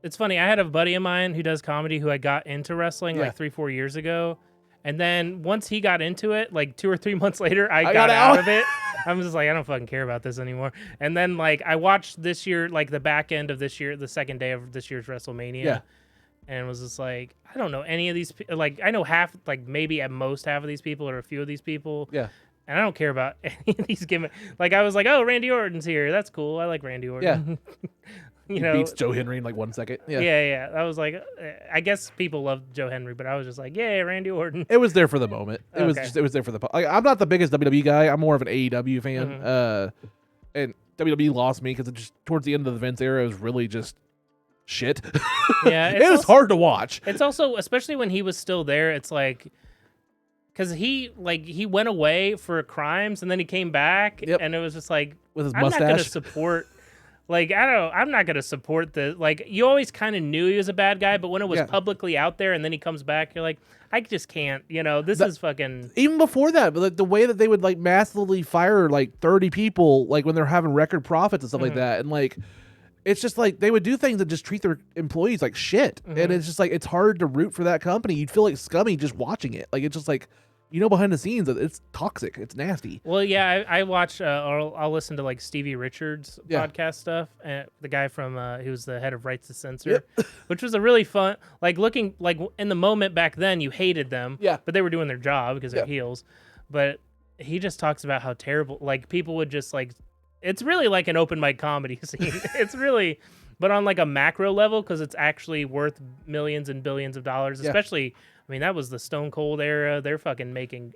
Speaker 1: It's funny, I had a buddy of mine who does comedy who I got into wrestling like 3-4 years ago. And then once he got into it, like 2 or 3 months later, I got out of it. I'm just like, I don't fucking care about this anymore. And then like I watched this year, like the back end of this year, the second day of this year's WrestleMania. Yeah. And was just like, I don't know any of these. Like I know half, like maybe at most half of these people or a few of these people. Yeah. And I don't care about any of these gimmicks. Like I was like, oh, Randy Orton's here. That's cool. I like Randy Orton. Yeah.
Speaker 2: He beats Joe Henry in like 1 second.
Speaker 1: Yeah. I was like, I guess people love Joe Henry, but I was just like, yeah, Randy Orton.
Speaker 2: It was there for the moment. It was there for the. Like, I'm not the biggest WWE guy. I'm more of an AEW fan. And WWE lost me because just towards the end of the Vince era, it was really just shit. Yeah, it was hard to watch.
Speaker 1: It's also, especially when he was still there, it's like, because he went away for crimes and then he came back, and it was just like,
Speaker 2: with his mustache.
Speaker 1: I'm not gonna support. Like, I'm not going to support this. Like, you always kind of knew he was a bad guy, but when it was publicly out there and then he comes back, you're like, I just can't, this is fucking...
Speaker 2: Even before that, but like, the way that they would, like, massively fire, like, 30 people, like, when they're having record profits and stuff like that, and, like, it's just, like, they would do things that just treat their employees like shit, and it's just, like, it's hard to root for that company. You'd feel like scummy just watching it. Like, it's just, like... behind the scenes, it's toxic. It's nasty.
Speaker 1: Well, yeah, I watch, or I'll listen to like Stevie Richards' podcast stuff. The guy from, he was the head of Rights to Censor, which was a really fun, like looking, like in the moment back then, you hated them, but they were doing their job because they're heels. But he just talks about how terrible, like people would just like, it's really like an open mic comedy scene. It's really, but on like a macro level, because it's actually worth millions and billions of dollars, especially. I mean, that was the Stone Cold era. They're fucking making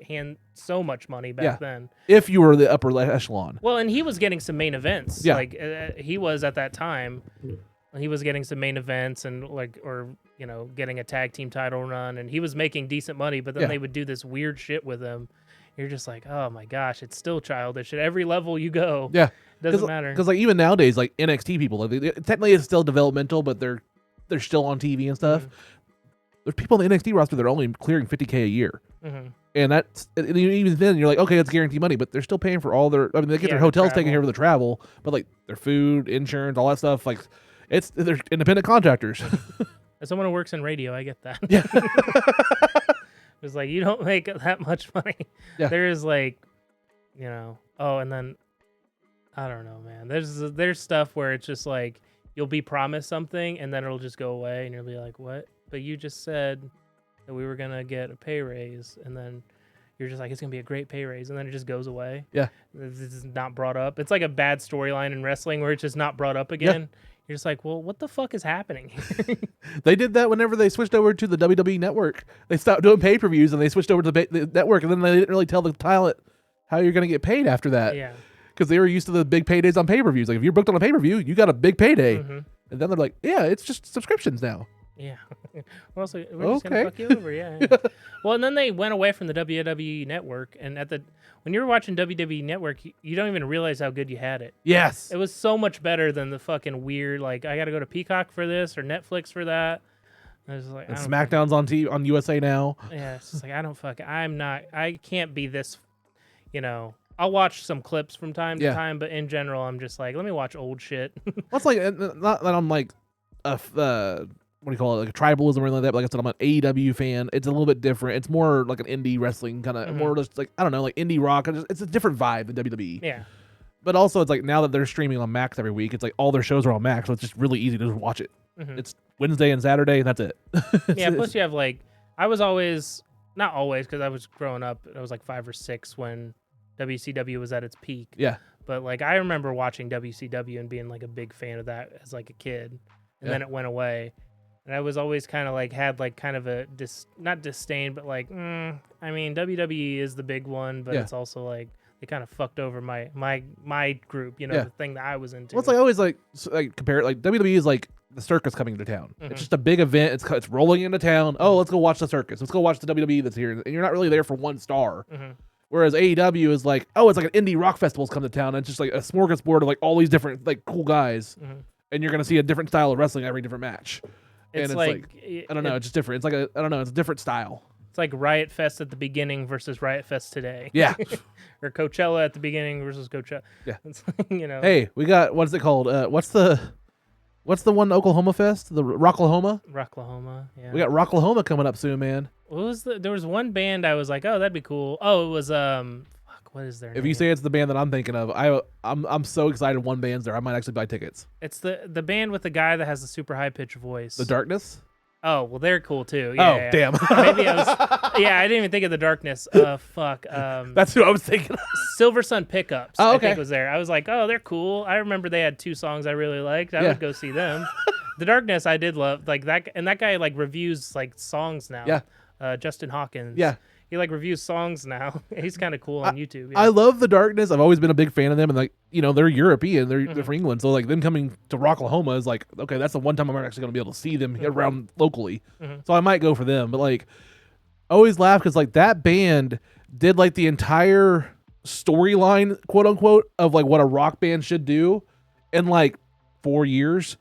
Speaker 1: so much money back then.
Speaker 2: If you were the upper echelon.
Speaker 1: Well, and he was getting some main events. Yeah. Like, he was at that time. he was getting some main events and getting a tag team title run, and he was making decent money. But then they would do this weird shit with him. You're just like, oh my gosh, it's still childish at every level you go.
Speaker 2: Yeah,
Speaker 1: it doesn't matter.
Speaker 2: Because like even nowadays, like NXT people, like technically it's still developmental, but they're still on TV and stuff. There's people in the NXT roster that are only clearing $50K a year. And that's even then you're like, okay, it's guaranteed money, but they're still paying for all their. I mean, they get their hotels taken care of, the travel, but like their food, insurance, all that stuff. Like, they're independent contractors.
Speaker 1: As someone who works in radio, I get that.
Speaker 2: Yeah,
Speaker 1: it's like you don't make that much money.
Speaker 2: Yeah.
Speaker 1: There's like, and then I don't know, man. There's stuff where it's just like you'll be promised something and then it'll just go away, and you'll be like, what? But you just said that we were gonna get a pay raise, and then you're just like, it's gonna be a great pay raise, and then it just goes away.
Speaker 2: Yeah,
Speaker 1: it's not brought up. It's like a bad storyline in wrestling where it's just not brought up again.
Speaker 2: Yeah.
Speaker 1: You're just like, well, what the fuck is happening?
Speaker 2: They did that whenever they switched over to the WWE network. They stopped doing pay-per-views and they switched over to the network, and then they didn't really tell the talent how you're gonna get paid after that.
Speaker 1: Yeah,
Speaker 2: because they were used to the big paydays on pay-per-views. Like if you're booked on a pay-per-view, you got a big payday, and then they're like, yeah, it's just subscriptions now.
Speaker 1: Yeah. We're just gonna fuck you over, yeah. Well, and then they went away from the WWE Network, and when you're watching WWE Network, you don't even realize how good you had it.
Speaker 2: Yes.
Speaker 1: It was so much better than the fucking weird, like, I got to go to Peacock for this or Netflix for that. I was like,
Speaker 2: and SmackDown's on TV on USA now.
Speaker 1: Yeah, it's just like I can't be this, I'll watch some clips from time to time, but in general, I'm just like, let me watch old shit.
Speaker 2: Well, it's like, not that I'm like what do you call it, like a tribalism or anything like that, but like I said, I'm an AEW fan. It's a little bit different. It's more like an indie wrestling kind of, more just like, I don't know, like indie rock. It's a different vibe than WWE.
Speaker 1: Yeah.
Speaker 2: But also, it's like now that they're streaming on Max every week, it's like all their shows are on Max, so it's just really easy to just watch it. It's Wednesday and Saturday, and that's it.
Speaker 1: Yeah, plus you have like, I was always, not always, because I was growing up, I was like 5 or 6 when WCW was at its peak.
Speaker 2: Yeah.
Speaker 1: But like, I remember watching WCW and being like a big fan of that as like a kid. And then it went away. And I was always kind of like, had like kind of a, not disdain, but like, I mean, WWE is the big one, but it's also like, they kind of fucked over my group, the thing that I was into.
Speaker 2: Well, it's like always like compare it, like WWE is like the circus coming to town. It's just a big event. It's rolling into town. Oh, let's go watch the circus. Let's go watch the WWE that's here. And you're not really there for one star. Whereas AEW is like, oh, it's like an indie rock festival's come to town. And it's just like a smorgasbord of like all these different like cool guys. And you're going to see a different style of wrestling every different match. And it's like I don't know, it's just different. It's like I don't know, it's a different style.
Speaker 1: It's like Riot Fest at the beginning versus Riot Fest today.
Speaker 2: Yeah.
Speaker 1: Or Coachella at the beginning versus Coachella.
Speaker 2: Yeah.
Speaker 1: It's like,
Speaker 2: Hey, we got, what's it called? What's the one Oklahoma Fest? The Rocklahoma?
Speaker 1: Rocklahoma, yeah.
Speaker 2: We got Rocklahoma coming up soon, man.
Speaker 1: There was one band I was like, oh, that'd be cool. Oh, it was what is their name?
Speaker 2: If you say it's the band that I'm thinking of, I'm so excited one band's there. I might actually buy tickets.
Speaker 1: It's the band with the guy that has the super high pitched voice.
Speaker 2: The Darkness?
Speaker 1: Oh, well, they're cool too. Yeah,
Speaker 2: damn.
Speaker 1: Maybe I was. Yeah, I didn't even think of the Darkness. Fuck.
Speaker 2: That's who I was thinking of.
Speaker 1: Silver Sun Pickups.
Speaker 2: Oh, okay.
Speaker 1: I think was there. I was like, oh, they're cool. I remember they had 2 songs I really liked. I would go see them. The Darkness I did love, like that, and that guy like reviews like songs now.
Speaker 2: Yeah.
Speaker 1: Justin Hawkins.
Speaker 2: Yeah.
Speaker 1: He like reviews songs now. He's kind of cool on YouTube. Yeah.
Speaker 2: I love The Darkness. I've always been a big fan of them, and like they're European. They're from England, so like them coming to Rocklahoma is like, okay, that's the one time I'm actually gonna be able to see them around locally. So I might go for them. But like, I always laugh because like that band did like the entire storyline, quote unquote, of like what a rock band should do in like 4 years.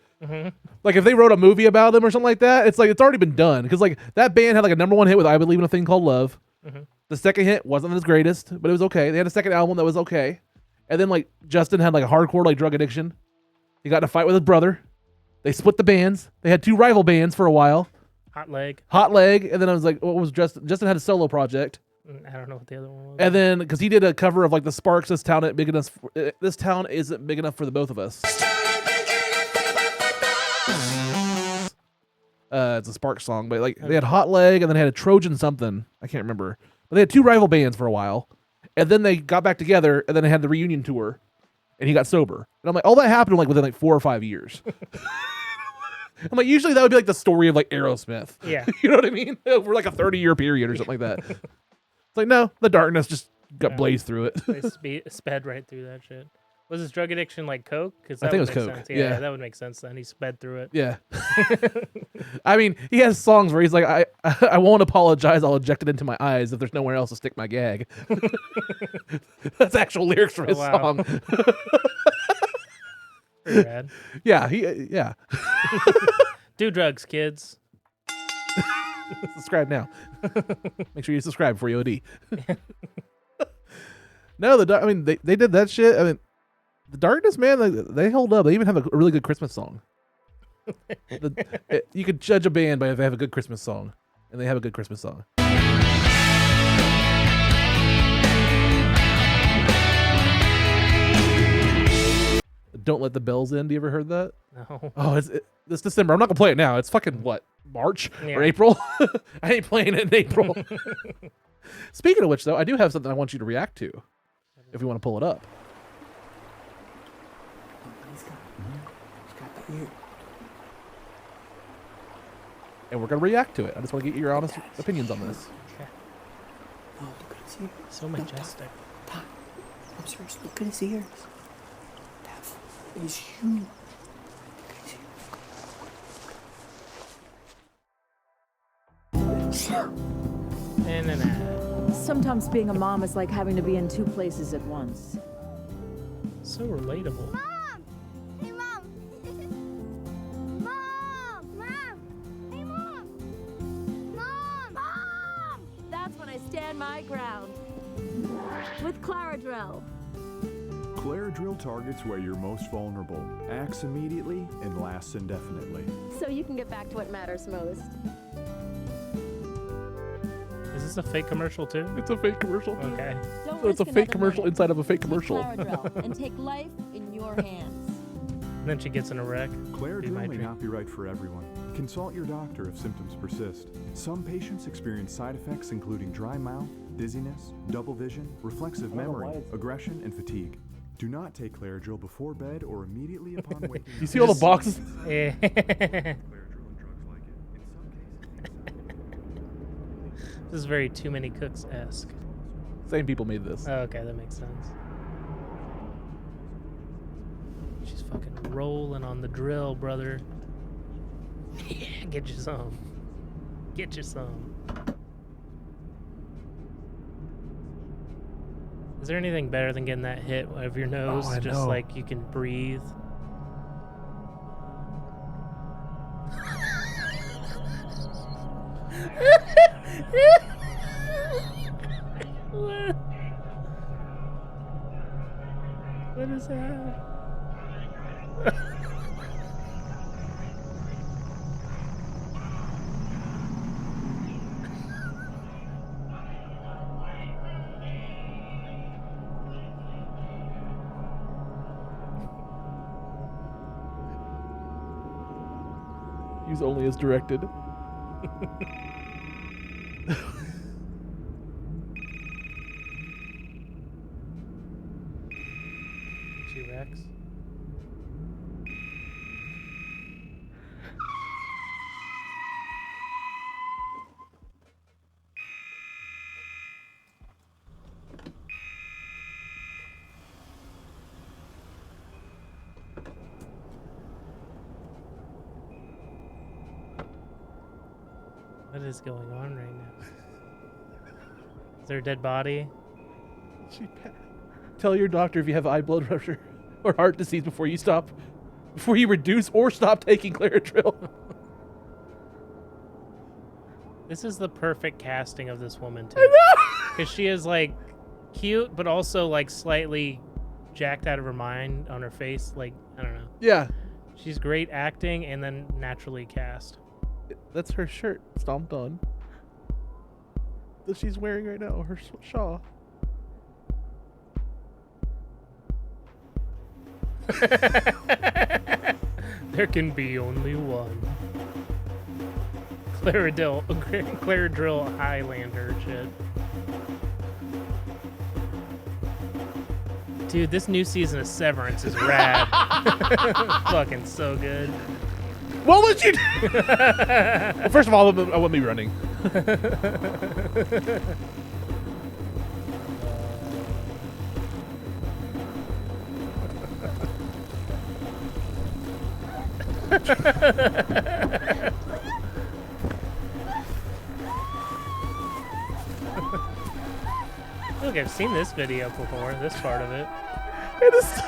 Speaker 2: Like if they wrote a movie about them or something like that, it's like it's already been done, because like that band had like a #1 hit with "I Believe in a Thing Called Love." The second hit wasn't his greatest, but it was okay. They had a second album that was okay, and then like Justin had like a hardcore like drug addiction. He got in a fight with his brother. They split the bands. They had 2 rival bands for a while.
Speaker 1: Hot Leg,
Speaker 2: and then I was like, what was Justin? Justin had a solo project.
Speaker 1: I don't know what the other one was.
Speaker 2: And then because he did a cover of like the Sparks, "This Town Isn't Big Enough." This town isn't big enough for the both of us. It's a Sparks song, but like they had Hot Leg, and then they had a Trojan something. I can't remember. But they had 2 rival bands for a while, and then they got back together, and then they had the reunion tour, and he got sober. And I'm like, all that happened like within like 4 or 5 years. I'm like, usually that would be like the story of like Aerosmith.
Speaker 1: Yeah.
Speaker 2: You know what I mean? Over like a 30-year period or something like that. It's like, no, The Darkness just got blazed through it.
Speaker 1: They sped right through that shit. Was his drug addiction like coke? Because
Speaker 2: I think it was coke.
Speaker 1: Sense.
Speaker 2: Yeah.
Speaker 1: That would make sense. Then he sped through it.
Speaker 2: Yeah. I mean, he has songs where he's like, I won't apologize. I'll inject it into my eyes if there's nowhere else to stick my gag. That's actual lyrics from his song.
Speaker 1: Pretty rad.
Speaker 2: Yeah. Yeah.
Speaker 1: Do drugs, kids.
Speaker 2: Subscribe now. Make sure you subscribe before you OD. No, I mean, they did that shit. I mean, the Darkness, man, they hold up. They even have a really good Christmas song. You could judge a band by if they have a good Christmas song, and they have a good Christmas song. Don't Let the Bells In. Do you ever heard that?
Speaker 1: No.
Speaker 2: Oh, it's December. I'm not gonna play it now. It's fucking what, March or April? I ain't playing it in April. Speaking of which, though, I do have something I want you to react to, if you want to pull it up. And we're gonna react to it. I just want to get your honest opinions on this.
Speaker 1: Okay.
Speaker 7: Oh, look at his ears.
Speaker 1: So majestic.
Speaker 7: Pop. I'm serious. Look at his ears. He's huge.
Speaker 1: And an ad.
Speaker 8: Sometimes being a mom is like having to be in 2 places at once.
Speaker 1: So relatable.
Speaker 4: Mom! Hey, Mom! Mom! Mom! Hey, Mom! Mom! Mom!
Speaker 8: That's when I stand my ground. With Claradrel.
Speaker 9: Claradril targets where you're most vulnerable, acts immediately, and lasts indefinitely.
Speaker 8: So you can get back to what matters most.
Speaker 1: Is this a fake commercial too?
Speaker 2: It's a fake commercial.
Speaker 1: Okay.
Speaker 8: Don't
Speaker 2: So it's a
Speaker 8: risk
Speaker 2: fake
Speaker 8: another
Speaker 2: commercial
Speaker 8: minute.
Speaker 2: inside of a fake
Speaker 8: Take
Speaker 2: commercial.
Speaker 8: Claradrel and take life in your hands.
Speaker 1: And then she gets in a wreck.
Speaker 9: Claradril may
Speaker 1: dream.
Speaker 9: not be right for everyone. Consult your doctor if symptoms persist. Some patients experience side effects including dry mouth, dizziness, double vision, reflexive memory, aggression, and fatigue. Do not take Claradril before bed or immediately upon waking.
Speaker 2: You see all the boxes?
Speaker 1: Yeah. This is very Too Many Cooks-esque.
Speaker 2: Same people made this.
Speaker 1: Oh, okay, that makes sense. She's fucking rolling on the drill, brother. Yeah, get you some. Get you some. Is there anything better than getting that hit of your nose?
Speaker 2: I
Speaker 1: Just
Speaker 2: know.
Speaker 1: like you can breathe. What? What is that?
Speaker 2: Use only as directed.
Speaker 1: T-Rex. What is going on right now? Is there a dead body?
Speaker 2: Tell your doctor if you have high blood pressure or heart disease before you reduce or stop taking Claradril.
Speaker 1: This is the perfect casting of this woman too. Because she is like cute, but also like slightly jacked out of her mind on her face. Like, I don't know.
Speaker 2: Yeah.
Speaker 1: She's great acting and then naturally cast.
Speaker 2: That's her shirt stomped on. That she's wearing right now, her shawl.
Speaker 1: There can be only one. Claradril Highlander shit. Dude, this new season of Severance is rad. Fucking so good.
Speaker 2: What would you do? Well, first of all, I wouldn't be running.
Speaker 1: Look, I've seen this video before, this part of it.
Speaker 2: It is.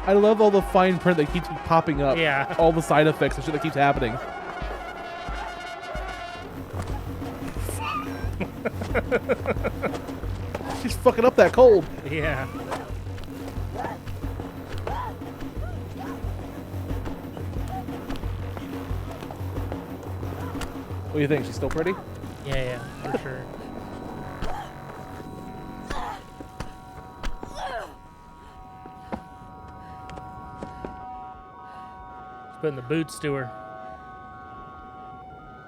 Speaker 2: I love all the fine print that keeps popping up.
Speaker 1: Yeah.
Speaker 2: All the side effects and shit that keeps happening. She's fucking up that cold.
Speaker 1: Yeah.
Speaker 2: What do you think? She's still pretty?
Speaker 1: Yeah, for sure. Just putting the boots to her.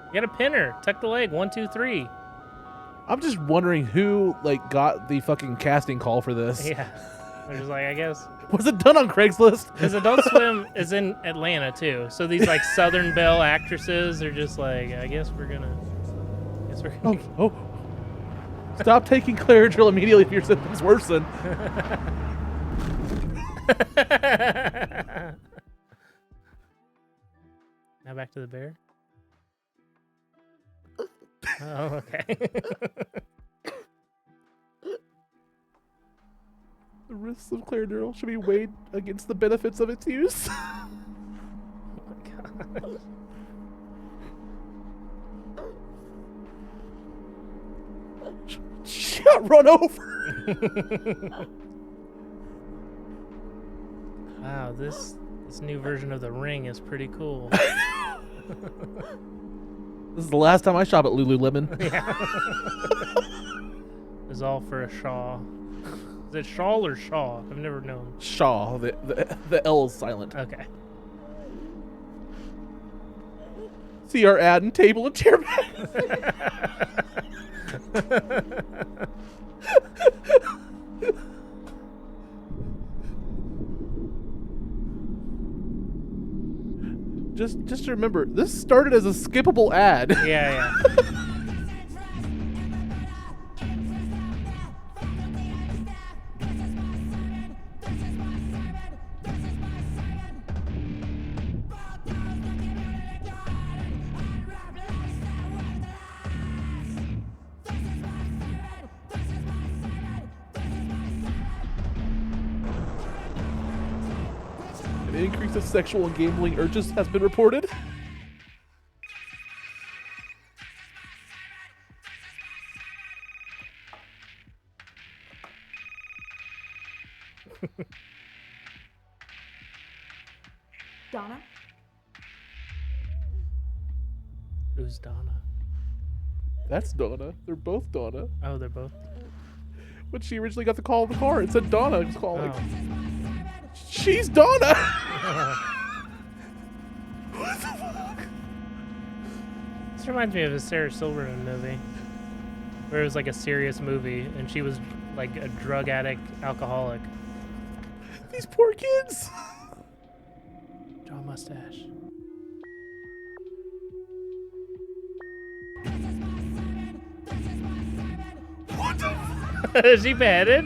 Speaker 1: You gotta pin her. Tuck the leg. 1, 2, 3.
Speaker 2: I'm just wondering who like got the fucking casting call for this.
Speaker 1: Yeah. They're just like, I guess.
Speaker 2: Was it done on Craigslist?
Speaker 1: Because Adult Swim is in Atlanta too, so these like Southern Belle actresses are just like, I guess we're gonna.
Speaker 2: Oh. Stop taking Claridril immediately if your symptoms worsen.
Speaker 1: Now back to the bear. Oh, okay.
Speaker 2: The risks of Claridril should be weighed against the benefits of its use.
Speaker 1: Oh my god.
Speaker 2: She got run over.
Speaker 1: Wow, this new version of the ring is pretty cool.
Speaker 2: This is the last time I shop at Lululemon.
Speaker 1: Yeah. It's all for a Shaw. Is it Shawl or Shaw? I've never known.
Speaker 2: Shaw. The L is silent.
Speaker 1: Okay.
Speaker 2: See our ad and table and chair bags. Just remember, this started as a skippable ad.
Speaker 1: Yeah.
Speaker 2: An increase of sexual and gambling urges has been reported.
Speaker 8: Donna?
Speaker 1: Who's Donna?
Speaker 2: That's Donna. They're both Donna.
Speaker 1: Oh, they're both.
Speaker 2: When she originally got the call in the car, it said Donna was calling.
Speaker 1: Oh.
Speaker 2: She's Donna! What the fuck?
Speaker 1: This reminds me of a Sarah Silverman movie. Where it was like a serious movie and she was like a drug addict, alcoholic.
Speaker 2: These poor kids!
Speaker 1: Draw a mustache.
Speaker 2: What the fuck?
Speaker 1: Is she beheaded?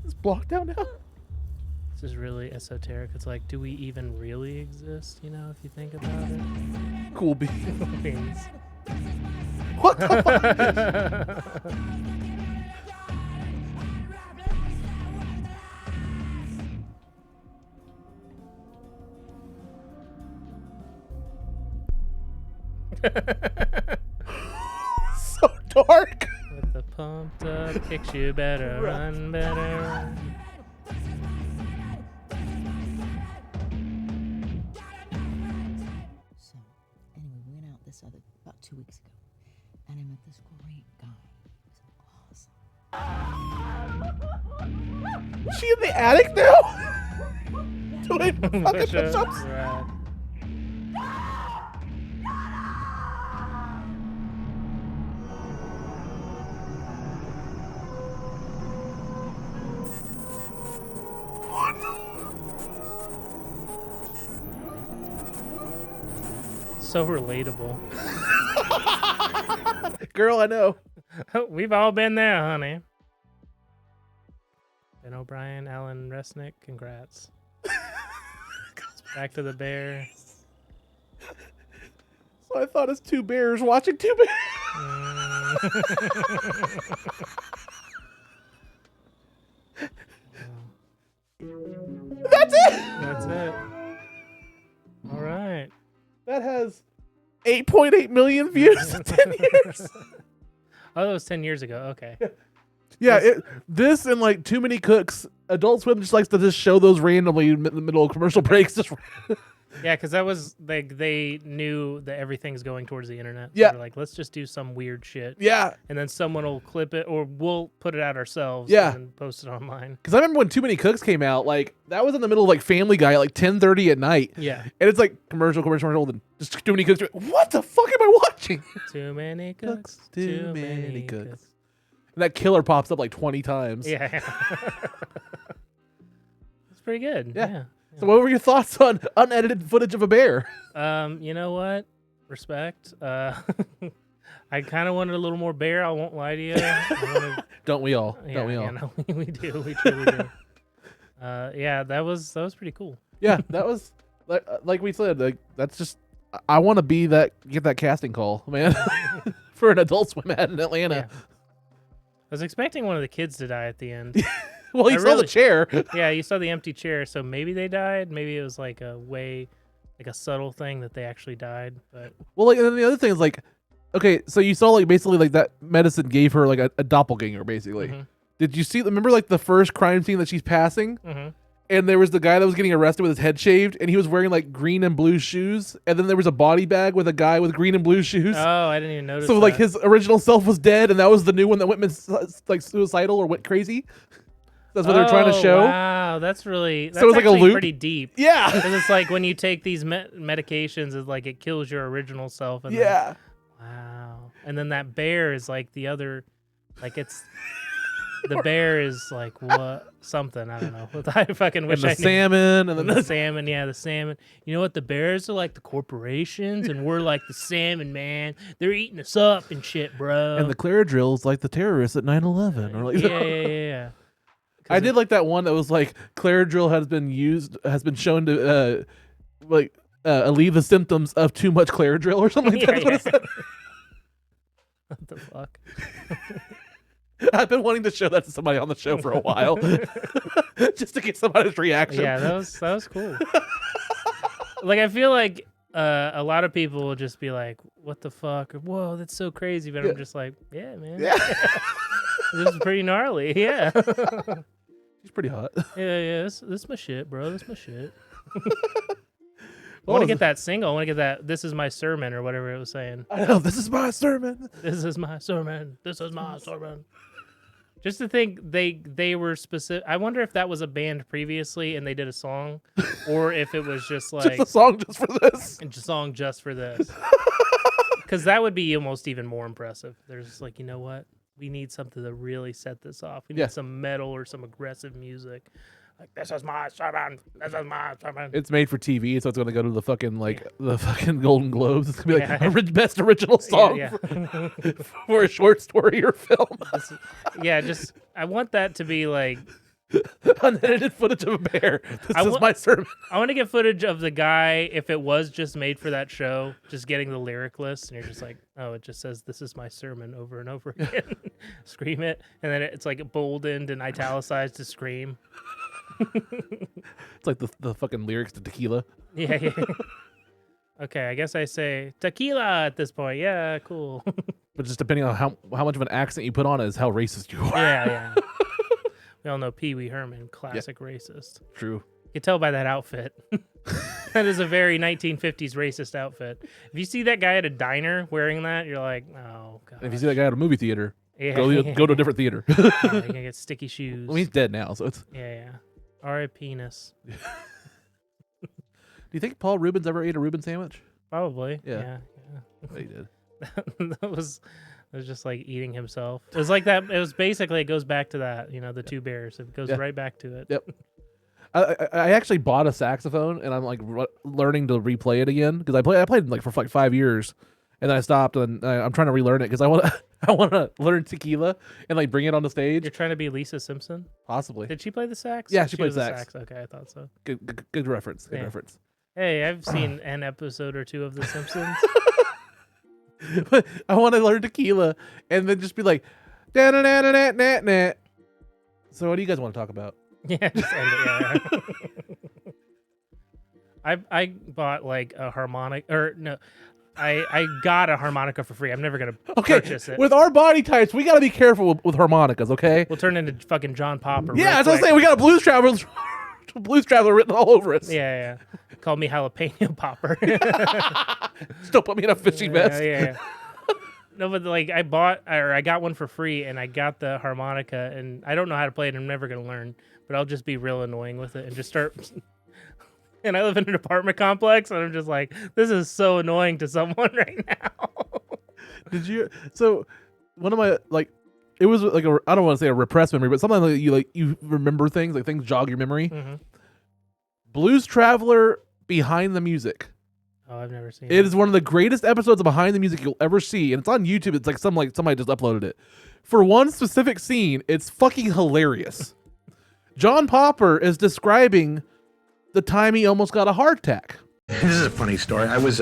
Speaker 2: It's blocked out now?
Speaker 1: This is really esoteric. It's like, do we even really exist? You know, if you think about it.
Speaker 2: Cool beans.
Speaker 1: Beans.
Speaker 2: What the fuck? So dark.
Speaker 1: With the pumped up kicks, you better run better.
Speaker 10: So, anyway, we went out about 2 weeks ago, and I met this great guy. He was awesome.
Speaker 2: Is she in the attic now? Doing fucking push-ups?
Speaker 1: Right. so relatable.
Speaker 2: Girl, I know.
Speaker 1: We've all been there, honey. Ben O'Brien, Alan Resnick, congrats. Back to the bear.
Speaker 2: So I thought it's two bears watching two bears. That's it.
Speaker 1: That's it. All right.
Speaker 2: That has 8.8 million views in 10 years.
Speaker 1: Oh, that was 10 years ago. Okay.
Speaker 2: Yeah, this and like Too Many Cooks. Adult Swim just likes to just show those randomly in the middle of commercial breaks. Just
Speaker 1: Yeah, because that was like they knew that everything's going towards the internet. So
Speaker 2: Yeah.
Speaker 1: they're like, let's just do some weird shit.
Speaker 2: yeah,
Speaker 1: And then someone will clip it, or we'll put it out ourselves.
Speaker 2: Yeah.
Speaker 1: And post it online.
Speaker 2: because I remember when Too Many Cooks came out, like that was in the middle of like Family Guy at like 10:30 at night.
Speaker 1: Yeah.
Speaker 2: And it's like commercial, and just Too Many Cooks. What the fuck am I watching?
Speaker 1: Too many cooks.
Speaker 2: Too many cooks. And that killer pops up like 20 times.
Speaker 1: Yeah. It's pretty good.
Speaker 2: Yeah. So what were your thoughts on unedited footage of a bear?
Speaker 1: You know what? Respect. I kind of wanted a little more bear. I won't lie to you.
Speaker 2: Don't we all?
Speaker 1: Yeah,
Speaker 2: Don't we all?
Speaker 1: yeah, no, we do. We truly do. Yeah, that was pretty cool.
Speaker 2: Yeah, that was like we said. Like that's just I want to be get that casting call, man, for an Adult Swim ad in Atlanta.
Speaker 1: Yeah. I was expecting one of the kids to die at the end.
Speaker 2: Well, you saw the chair.
Speaker 1: Yeah, you saw the empty chair, so maybe they died. Maybe it was like a subtle thing that they actually died. But
Speaker 2: Well, like, and then the other thing is like, okay, so you saw like basically like that medicine gave her like a doppelganger, basically.
Speaker 1: Mhm.
Speaker 2: Did you see? Remember like the first crime scene that she's passing,
Speaker 1: Mhm.
Speaker 2: and there was the guy that was getting arrested with his head shaved, and he was wearing like green and blue shoes, and then there was a body bag with a guy with green and blue shoes.
Speaker 1: oh, I didn't even notice.
Speaker 2: So like
Speaker 1: that.
Speaker 2: his original self was dead, and that was the new one that went like suicidal or went crazy. That's what they're trying to show.
Speaker 1: Wow, that's really
Speaker 2: So it's like a
Speaker 1: actually
Speaker 2: loop?
Speaker 1: pretty deep.
Speaker 2: Yeah.
Speaker 1: Because it's like when you take these medications, it's like it kills your original self. And
Speaker 2: Yeah.
Speaker 1: Then, wow. And then that bear is like the other, like it's the bear is like what something I don't know. I fucking wish
Speaker 2: And the
Speaker 1: I knew.
Speaker 2: salmon, and then
Speaker 1: the salmon. Yeah, the salmon. You know what? The bears are like the corporations, and we're like the salmon, man. They're eating us up and shit, bro.
Speaker 2: and the Claradrills like the terrorists at 9/11. Or like
Speaker 1: yeah.
Speaker 2: I did like that one that was like Claradrill has been shown to alleviate the symptoms of too much Claradrill or something like that. That's what it said.
Speaker 1: What the fuck?
Speaker 2: I've been wanting to show that to somebody on the show for a while, just to get somebody's reaction.
Speaker 1: Yeah, that was cool. Like I feel like a lot of people will just be like, "What the fuck?" Or, "Whoa, that's so crazy," but I'm just like, "Yeah, man.
Speaker 2: Yeah.
Speaker 1: This is pretty gnarly." Yeah.
Speaker 2: He's pretty hot.
Speaker 1: Yeah. This my shit, bro. This my shit. I want to get that single. I want to get that. This is my sermon or whatever it was saying.
Speaker 2: I know. This is my sermon.
Speaker 1: This is my sermon. This is my sermon. Just to think they were specific. I wonder if that was a band previously and they did a song, or if it was just like
Speaker 2: Just a song just for this.
Speaker 1: a song just for this. Because that would be almost even more impressive. They're just like, you know what? We need something to really set this off. We need some metal or some aggressive music. Like, this is my sermon. This is my sermon.
Speaker 2: It's made for TV, so it's going to go to the fucking Golden Globes. It's going to be like best original song for a short story or film.
Speaker 1: I want that to be like
Speaker 2: unedited footage of a bear. This is my sermon.
Speaker 1: I want to get footage of the guy, if it was just made for that show, just getting the lyric list, and you're just like, oh, it just says, "This is my sermon" over and over again. Scream it, and then it's like boldened and italicized to scream.
Speaker 2: It's like the fucking lyrics to Tequila.
Speaker 1: Yeah. Okay, I guess I say tequila at this point. Yeah, cool.
Speaker 2: But just depending on how much of an accent you put on it is how racist you are.
Speaker 1: Yeah. We all know Pee Wee Herman, classic racist.
Speaker 2: True.
Speaker 1: You can tell by that outfit. That is a very 1950s racist outfit. If you see that guy at a diner wearing that, you're like, oh, God.
Speaker 2: If you see that guy at a movie theater,
Speaker 1: go
Speaker 2: to a different theater.
Speaker 1: You're going to get sticky shoes.
Speaker 2: Well, he's dead now, so it's...
Speaker 1: Yeah. R.I.P. penis.
Speaker 2: Do you think Paul Rubens ever ate a Reuben sandwich?
Speaker 1: Probably.
Speaker 2: Yeah. He did.
Speaker 1: That was just like eating himself. It was like that. It was basically, it goes back to that, the two bears. It goes right back to it.
Speaker 2: Yep. I actually bought a saxophone, and I'm like learning to replay it again because I played like for like 5 years, and then I stopped, and I'm trying to relearn it because I want to learn tequila and like bring it on the stage.
Speaker 1: You're trying to be Lisa Simpson?
Speaker 2: Possibly.
Speaker 1: Did she play the sax?
Speaker 2: Yeah, she played
Speaker 1: was the
Speaker 2: sax.
Speaker 1: Okay, I thought so.
Speaker 2: Good reference. Good reference.
Speaker 1: Hey, I've seen an episode or two of The Simpsons.
Speaker 2: But I want to learn tequila and then just be like, da-na-na-na-na-na-na. So what do you guys want to talk about?
Speaker 1: Yeah, just end it. Yeah. I bought like a harmonic, or no, I got a harmonica for free. I'm never gonna purchase it.
Speaker 2: With our body types, we got to be careful with harmonicas, okay?
Speaker 1: We'll turn into fucking John Popper.
Speaker 2: Yeah, that's what I'm saying. We got a Blues Traveler written all over us.
Speaker 1: Yeah. Called me Jalapeno Popper.
Speaker 2: Still put me in a fishing vest.
Speaker 1: Yeah. No, but like I got one for free, and I got the harmonica, and I don't know how to play it. I'm never gonna learn, but I'll just be real annoying with it and just start. And I live in an apartment complex, and I'm just like, this is so annoying to someone right now.
Speaker 2: Did you? So one of my like, it was like I don't want to say a repressed memory, but something like you remember things, like things jog your memory.
Speaker 1: Mm-hmm.
Speaker 2: Blues Traveler Behind the Music.
Speaker 1: Oh, I've never seen
Speaker 2: it. It is one of the greatest episodes of Behind the Music you'll ever see, and it's on YouTube. It's like somebody just uploaded it. For one specific scene, it's fucking hilarious. John Popper is describing the time he almost got a heart attack.
Speaker 11: This is a funny story. I was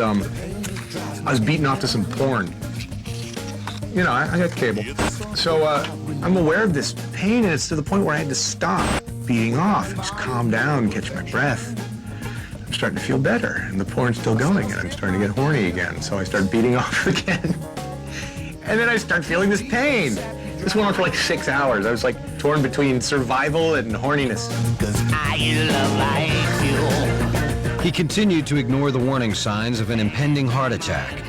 Speaker 11: beaten off to some porn. You know, I got cable. So I'm aware of this pain, and it's to the point where I had to stop beating off and just calm down, catch my breath. I'm starting to feel better, and the porn's still going, and I'm starting to get horny again. So I start beating off again. And then I start feeling this pain. This went on for like 6 hours. I was like torn between survival and horniness. 'Cause I
Speaker 12: love like you. He continued to ignore the warning signs of an impending heart attack.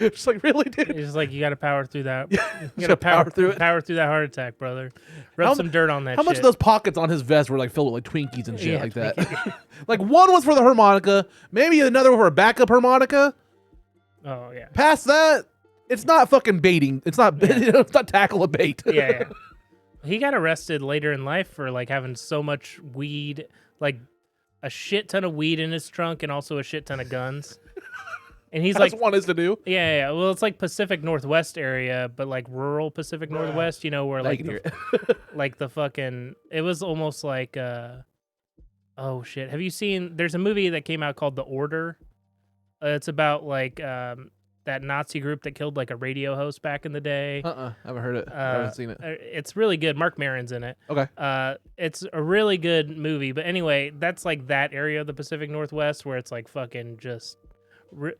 Speaker 2: It's like, really, dude?
Speaker 1: It's just like, you got to power through that.
Speaker 2: You
Speaker 1: You got to
Speaker 2: power through it.
Speaker 1: Power through that heart attack, brother. Rub some dirt on that
Speaker 2: How
Speaker 1: shit.
Speaker 2: much of those pockets on his vest were like filled with like Twinkies and shit
Speaker 1: Yeah,
Speaker 2: like that? Like one was for the harmonica, maybe another one for a backup harmonica.
Speaker 1: Oh, yeah.
Speaker 2: Past that, it's not fucking baiting. It's not it's not tackle a bait.
Speaker 1: Yeah. He got arrested later in life for like having so much weed, like a shit ton of weed in his trunk and also a shit ton of guns. And he's
Speaker 2: That's
Speaker 1: like,
Speaker 2: one is to do.
Speaker 1: Yeah. Well, it's like Pacific Northwest area, but like rural Pacific Northwest, you know, where like like the fucking, it was almost like, oh shit. Have you seen, there's a movie that came out called The Order. It's about like that Nazi group that killed like a radio host back in the day.
Speaker 2: I haven't heard it. I haven't seen it.
Speaker 1: It's really good. Mark Maron's in it.
Speaker 2: Okay.
Speaker 1: It's a really good movie. But anyway, that's like that area of the Pacific Northwest where it's like fucking just...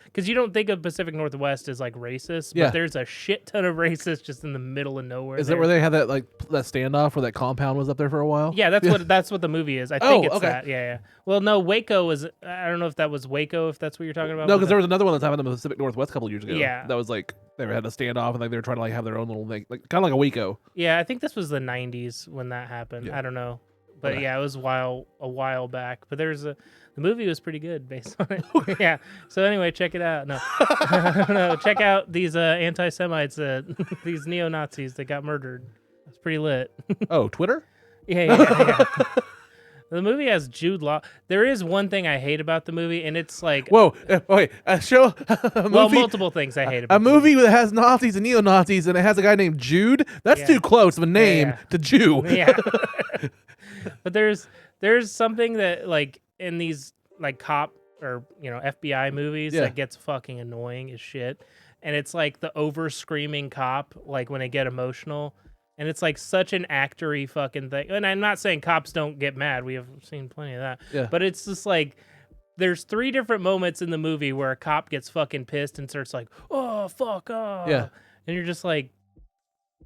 Speaker 1: Because you don't think of Pacific Northwest as like racist, but there's a shit ton of racists just in the middle of nowhere.
Speaker 2: Is that where they had that like that standoff where that compound was up there for a while?
Speaker 1: Yeah, that's what the movie is. I think it's that. Yeah. Well, no, Waco was. I don't know if that was Waco. If that's what you're talking about.
Speaker 2: No, because there was another one that's happened in the Pacific Northwest a couple years ago.
Speaker 1: Yeah.
Speaker 2: That was like they had a standoff and like they were trying to like have their own little thing, like kind of like a Waco.
Speaker 1: Yeah, I think this was the '90s when that happened. Yeah. I don't know, but yeah, it was a while back. But the movie was pretty good based on it. Yeah. So anyway, check it out. No, no, check out these anti-Semites, these neo-Nazis that got murdered. It's pretty lit.
Speaker 2: Oh, Twitter?
Speaker 1: Yeah. The movie has Jude Law. There is one thing I hate about the movie, and it's like...
Speaker 2: Whoa, wait, a movie,
Speaker 1: well, multiple things I hate about
Speaker 2: a movie that has Nazis and neo-Nazis, and it has a guy named Jude? That's too close of a name to Jew.
Speaker 1: Yeah. But there's something that, like, in these, like, cop or, you know, FBI movies that gets fucking annoying as shit. And it's, like, the over-screaming cop, like, when they get emotional... And it's like such an actor-y fucking thing. And I'm not saying cops don't get mad. We have seen plenty of that.
Speaker 2: Yeah.
Speaker 1: But it's just like, there's 3 different moments in the movie where a cop gets fucking pissed and starts like, oh, fuck, oh.
Speaker 2: Yeah.
Speaker 1: And you're just like,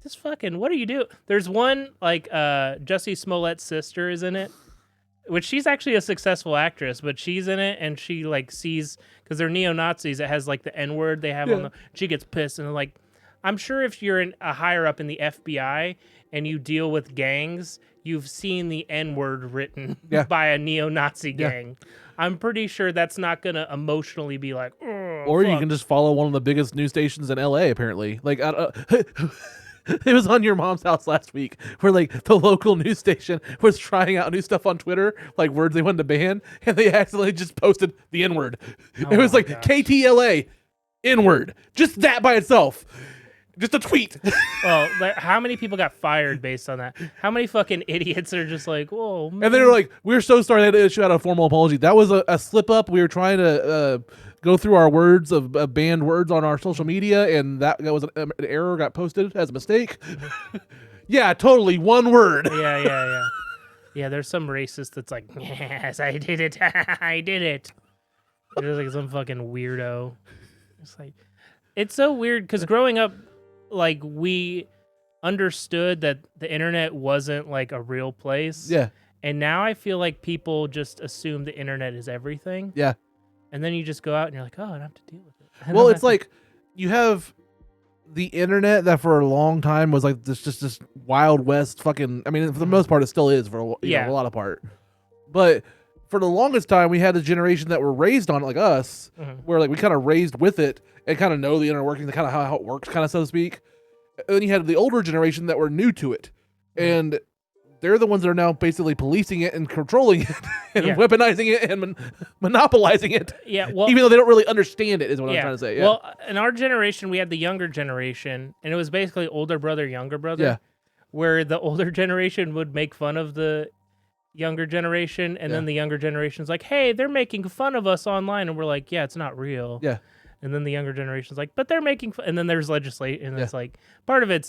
Speaker 1: just fucking, what do you do? There's one, like, Jussie Smollett's sister is in it, which she's actually a successful actress, but she's in it and she, like, sees, because they're neo-Nazis, it has, like, the N-word they have on the, she gets pissed and like, I'm sure if you're a higher up in the FBI and you deal with gangs, you've seen the N-word written by a neo-Nazi gang. I'm pretty sure that's not going to emotionally be like, oh,
Speaker 2: or
Speaker 1: fuck.
Speaker 2: you can just follow one of the biggest news stations in LA, apparently. Like, It was on Your Mom's House last week, where like the local news station was trying out new stuff on Twitter, like words they wanted to ban, and they accidentally just posted the N-word. It was like KTLA N-word, just that by itself, just a tweet.
Speaker 1: Well, how many people got fired based on that? How many fucking idiots are just like, whoa, man.
Speaker 2: And they were like, "We're so sorry they had to issue out a formal apology. That was a slip up. We were trying to go through our words of banned words on our social media, and that was an error. Got posted as a mistake." Yeah, totally. One word.
Speaker 1: Yeah. Yeah, there's some racist that's like, yes, I did it. I did it. It's like some fucking weirdo. It's like, it's so weird because growing up, like, we understood that the internet wasn't like a real place.
Speaker 2: Yeah.
Speaker 1: And now I feel like people just assume the internet is everything.
Speaker 2: Yeah.
Speaker 1: And then you just go out and you're like, oh, I don't have to deal with it.
Speaker 2: Well, it's like you have the internet that for a long time was like this Wild West fucking. I mean, for the most part, it still is for a lot of part. But for the longest time, we had a generation that were raised on it, like us, where like we kind of raised with it and kind of know the inner workings, kind of how it works, kind of so to speak. And then you had the older generation that were new to it, and they're the ones that are now basically policing it and controlling it and weaponizing it and monopolizing it.
Speaker 1: Yeah, well,
Speaker 2: even though they don't really understand it, is what I'm trying to say. Yeah.
Speaker 1: Well, in our generation, we had the younger generation, and it was basically older brother, younger brother.
Speaker 2: Yeah.
Speaker 1: Where the older generation would make fun of the younger generation, and then the younger generation's like, hey, they're making fun of us online, and we're like, yeah, it's not real.
Speaker 2: Yeah.
Speaker 1: And then the younger generation's like, but they're making fun. And then there's legislation, and it's like, part of it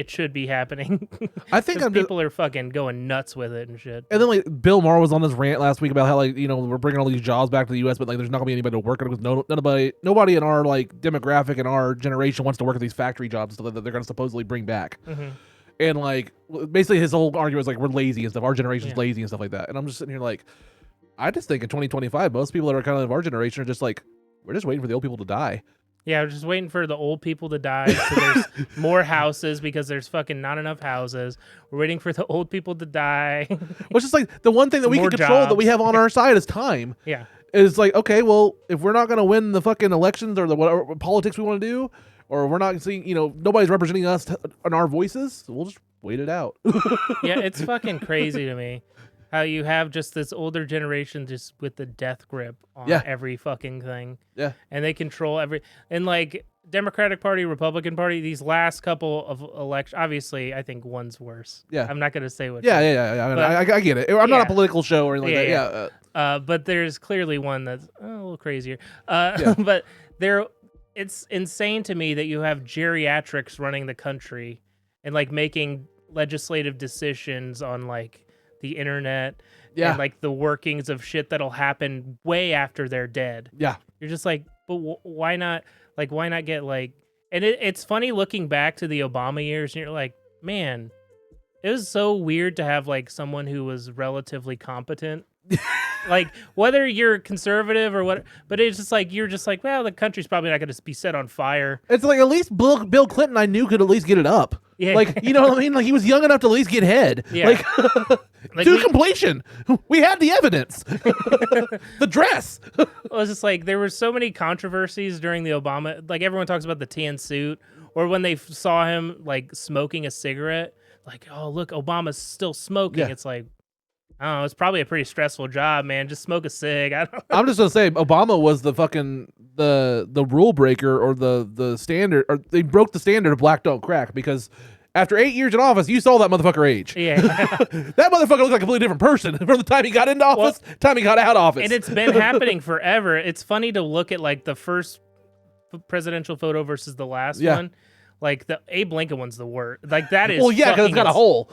Speaker 1: should be happening.
Speaker 2: I think
Speaker 1: people are fucking going nuts with it and shit.
Speaker 2: And then like Bill Maher was on this rant last week about how like, you know, we're bringing all these jobs back to the U.S., but like there's not gonna be anybody to work on it because nobody in our like demographic and our generation wants to work at these factory jobs that they're gonna supposedly bring back. And like basically his whole argument was like we're lazy and stuff. Our generation's lazy and stuff like that. And I'm just sitting here like, I just think in 2025 most people that are kind of our generation are just like, we're just waiting for the old people to die.
Speaker 1: Yeah, we're just waiting for the old people to die so there's more houses because there's fucking not enough houses. We're waiting for the old people to die.
Speaker 2: Which is like the one thing that we can control that we have on our side is time.
Speaker 1: Yeah.
Speaker 2: It's like, okay, well, if we're not going to win the fucking elections or the whatever politics we want to do, or we're not seeing, you know, nobody's representing us on our voices, we'll just wait it out.
Speaker 1: Yeah, it's fucking crazy to me. How you have just this older generation just with the death grip on every fucking thing. Yeah. And they control and like Democratic Party, Republican Party, these last couple of elections, obviously I think one's worse.
Speaker 2: Yeah.
Speaker 1: I'm not going to say which.
Speaker 2: Yeah. I mean, I get it. I'm not a political show or anything like that. Yeah.
Speaker 1: But there's clearly one that's a little crazier. But it's insane to me that you have geriatrics running the country and like making legislative decisions on like the internet and like the workings of shit that'll happen way after they're dead.
Speaker 2: Yeah.
Speaker 1: You're just like, but why not? Like, why not get like, and it's funny looking back to the Obama years and you're like, man, it was so weird to have like someone who was relatively competent. Like whether you're conservative or what, but it's just like, you're just like, well, the country's probably not going to be set on fire.
Speaker 2: It's like at least Bill Clinton I knew could at least get it up.
Speaker 1: Yeah.
Speaker 2: Like, you know what I mean? Like he was young enough to at least get head.
Speaker 1: Yeah.
Speaker 2: Like to completion. We had the evidence. The dress.
Speaker 1: It was just like, there were so many controversies during the Obama, like everyone talks about the tan suit or when they saw him like smoking a cigarette, like, oh, look, Obama's still smoking. Yeah. It's like, I don't know, it's probably a pretty stressful job, man. Just smoke a cig.
Speaker 2: I'm just gonna say Obama was the fucking the rule breaker or the standard, or they broke the standard of black don't crack because after 8 years in office, you saw that motherfucker age.
Speaker 1: Yeah.
Speaker 2: That motherfucker looked like a completely different person from the time he got into office, time he got out of office.
Speaker 1: And it's been happening forever. It's funny to look at like the first presidential photo versus the last one. Like the Abe Lincoln one's the worst. Like that is.
Speaker 2: Well, yeah, because it's got a hole.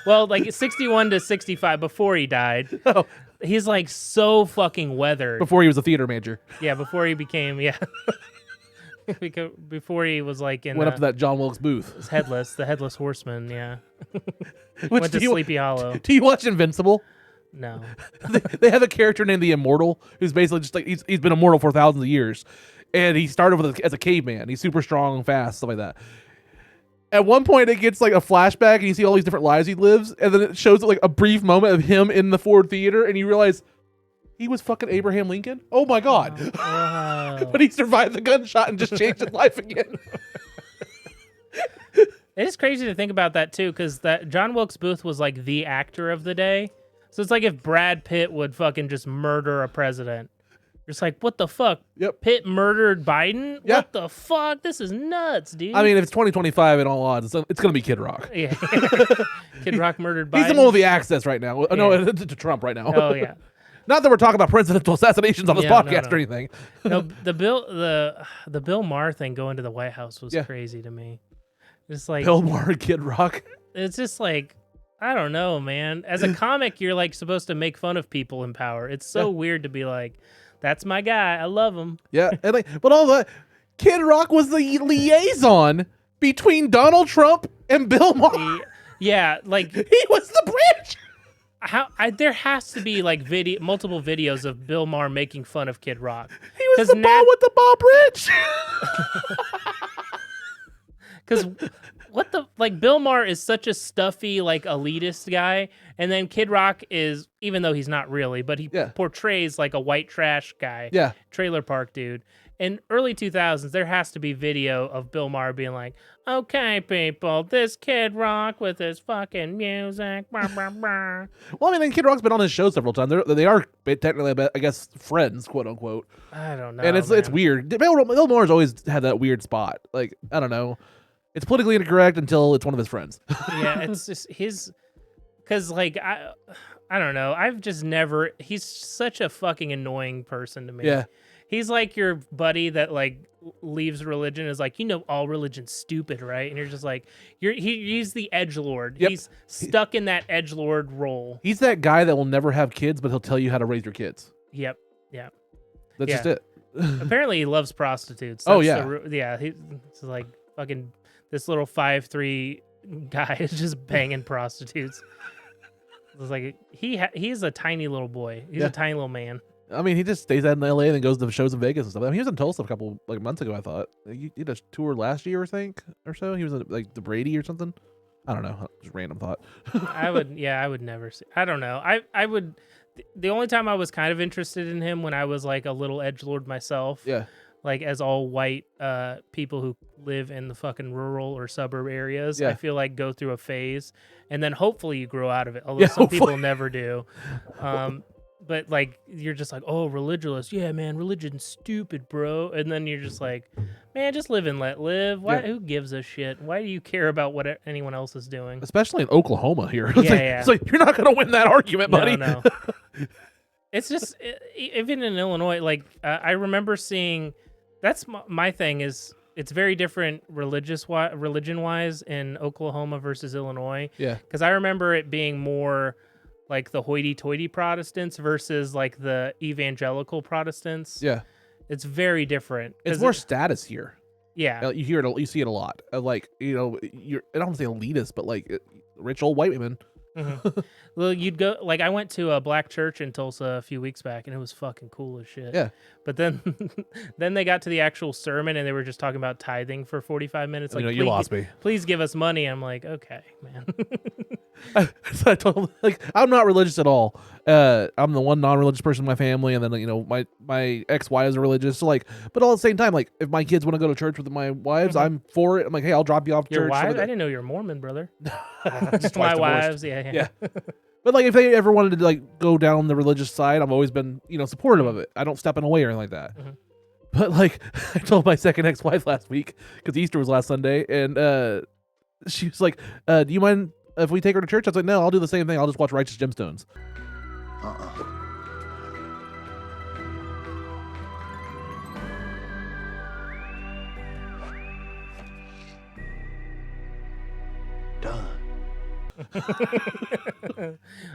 Speaker 1: Well, like 61 to 65 before he died, he's like so fucking weathered.
Speaker 2: Before he was a theater major.
Speaker 1: Yeah, before he became, before he was like in.
Speaker 2: Went up to that John Wilkes Booth.
Speaker 1: The headless horseman, yeah. Went to Sleepy Hollow.
Speaker 2: Do you watch Invincible?
Speaker 1: No.
Speaker 2: They have a character named the Immortal who's basically just like, he's been immortal for thousands of years. And he started as a caveman. He's super strong and fast, stuff like that. At one point, it gets like a flashback, and you see all these different lives he lives, and then it shows like a brief moment of him in the Ford Theater, and you realize he was fucking Abraham Lincoln. Oh my god!
Speaker 1: Wow.
Speaker 2: But he survived the gunshot and just changed his life again.
Speaker 1: It is crazy to think about that too, because that John Wilkes Booth was like the actor of the day. So it's like if Brad Pitt would fucking just murder a president. It's like, what the fuck?
Speaker 2: Yep.
Speaker 1: Pitt murdered Biden?
Speaker 2: Yeah.
Speaker 1: What the fuck? This is nuts, dude.
Speaker 2: I mean, if it's 2025 in all odds, it's going to be Kid Rock.
Speaker 1: Yeah. Kid Rock murdered Biden.
Speaker 2: He's the one with the access right now.
Speaker 1: Yeah.
Speaker 2: No, to Trump right now.
Speaker 1: Oh, yeah.
Speaker 2: Not that we're talking about presidential assassinations on this podcast or anything.
Speaker 1: No, the Bill Maher thing going to the White House was crazy to me. It's like
Speaker 2: Bill Maher and Kid Rock.
Speaker 1: It's just like, I don't know, man. As a comic, you're like supposed to make fun of people in power. It's so weird to be like, that's my guy. I love him.
Speaker 2: Yeah, and like, but all the Kid Rock was the liaison between Donald Trump and Bill Maher.
Speaker 1: Yeah, like
Speaker 2: he was the bridge.
Speaker 1: There has to be like multiple videos of Bill Maher making fun of Kid Rock.
Speaker 2: He was the ball with the ball bridge.
Speaker 1: Because Bill Maher is such a stuffy, like elitist guy, and then Kid Rock is, even though he's not really, but he portrays like a white trash guy, trailer park dude. In early 2000s, there has to be video of Bill Maher being like, "Okay, people, this Kid Rock with his fucking music." Blah, blah, blah.
Speaker 2: Well, I mean, Kid Rock's been on his show several times. They are technically, I guess, friends, quote unquote.
Speaker 1: I don't know,
Speaker 2: and it's weird. Bill Maher's always had that weird spot. Like, I don't know. It's politically incorrect until it's one of his friends.
Speaker 1: Yeah, it's just because like I don't know. I've just never. He's such a fucking annoying person to me.
Speaker 2: Yeah.
Speaker 1: He's like your buddy that like leaves religion, is like, all religion's stupid, right? And you're just like, he's the edgelord.
Speaker 2: Yep.
Speaker 1: He's stuck in that edgelord role.
Speaker 2: He's that guy that will never have kids, but he'll tell you how to raise your kids.
Speaker 1: Yep. Yeah.
Speaker 2: That's just it.
Speaker 1: Apparently he loves prostitutes.
Speaker 2: Oh, yeah.
Speaker 1: He's like fucking this little 5'3" guy is just banging prostitutes. It's like he's a tiny little boy. He's a tiny little man.
Speaker 2: I mean, he just stays out in LA and then goes to shows in Vegas and stuff. I mean, he was in Tulsa a couple months ago, I thought. He did a tour last year, I think, or so. He was in like the Brady or something. I don't know. Just random thought.
Speaker 1: I would never see. I don't know. I would. The only time I was kind of interested in him when I was like a little edgelord myself.
Speaker 2: Yeah.
Speaker 1: Like as all white people who live in the fucking rural or suburb areas,
Speaker 2: Yeah.
Speaker 1: I feel like go through a phase, and then hopefully you grow out of it. Although some people never do. But like you're just like, oh, religious, yeah, man, religion's stupid, bro. And then you're just like, man, just live and let live. Why? Who gives a shit? Why do you care about what anyone else is doing?
Speaker 2: Especially in Oklahoma here.
Speaker 1: Yeah,
Speaker 2: It's like you're not gonna win that argument, buddy.
Speaker 1: No. It's just even in Illinois. Like I remember seeing. That's my thing. Is it's very different religion wise in Oklahoma versus Illinois.
Speaker 2: Yeah.
Speaker 1: Because I remember it being more like the hoity-toity Protestants versus like the evangelical Protestants.
Speaker 2: Yeah.
Speaker 1: It's very different.
Speaker 2: It's more status here.
Speaker 1: Yeah.
Speaker 2: You hear it. You see it a lot. Like, you're. I don't want to say elitist, but like rich old white women.
Speaker 1: Mm-hmm. Well, you'd go like I went to a black church in Tulsa a few weeks back, and it was fucking cool as shit.
Speaker 2: Yeah.
Speaker 1: But then they got to the actual sermon, and they were just talking about tithing for 45 minutes. Like,
Speaker 2: you lost me.
Speaker 1: Please give us money. I'm like, okay, man.
Speaker 2: I told like I'm not religious at all. I'm the one non-religious person in my family, and then my ex-wives are religious. So like, but all at the same time, like if my kids want to go to church with my wives, I'm for it. I'm like, hey, I'll drop you off to
Speaker 1: Your
Speaker 2: church.
Speaker 1: wives? I didn't know you're a Mormon, brother.
Speaker 2: Just
Speaker 1: my
Speaker 2: divorced.
Speaker 1: wives, yeah.
Speaker 2: But like, if they ever wanted to like go down the religious side, I've always been supportive of it. I don't step in the way or anything like that.
Speaker 1: Mm-hmm.
Speaker 2: But like, I told my second ex-wife last week because Easter was last Sunday, and she was like, "Do you mind if we take her to church?" I was like, "No, I'll do the same thing. I'll just watch Righteous Gemstones."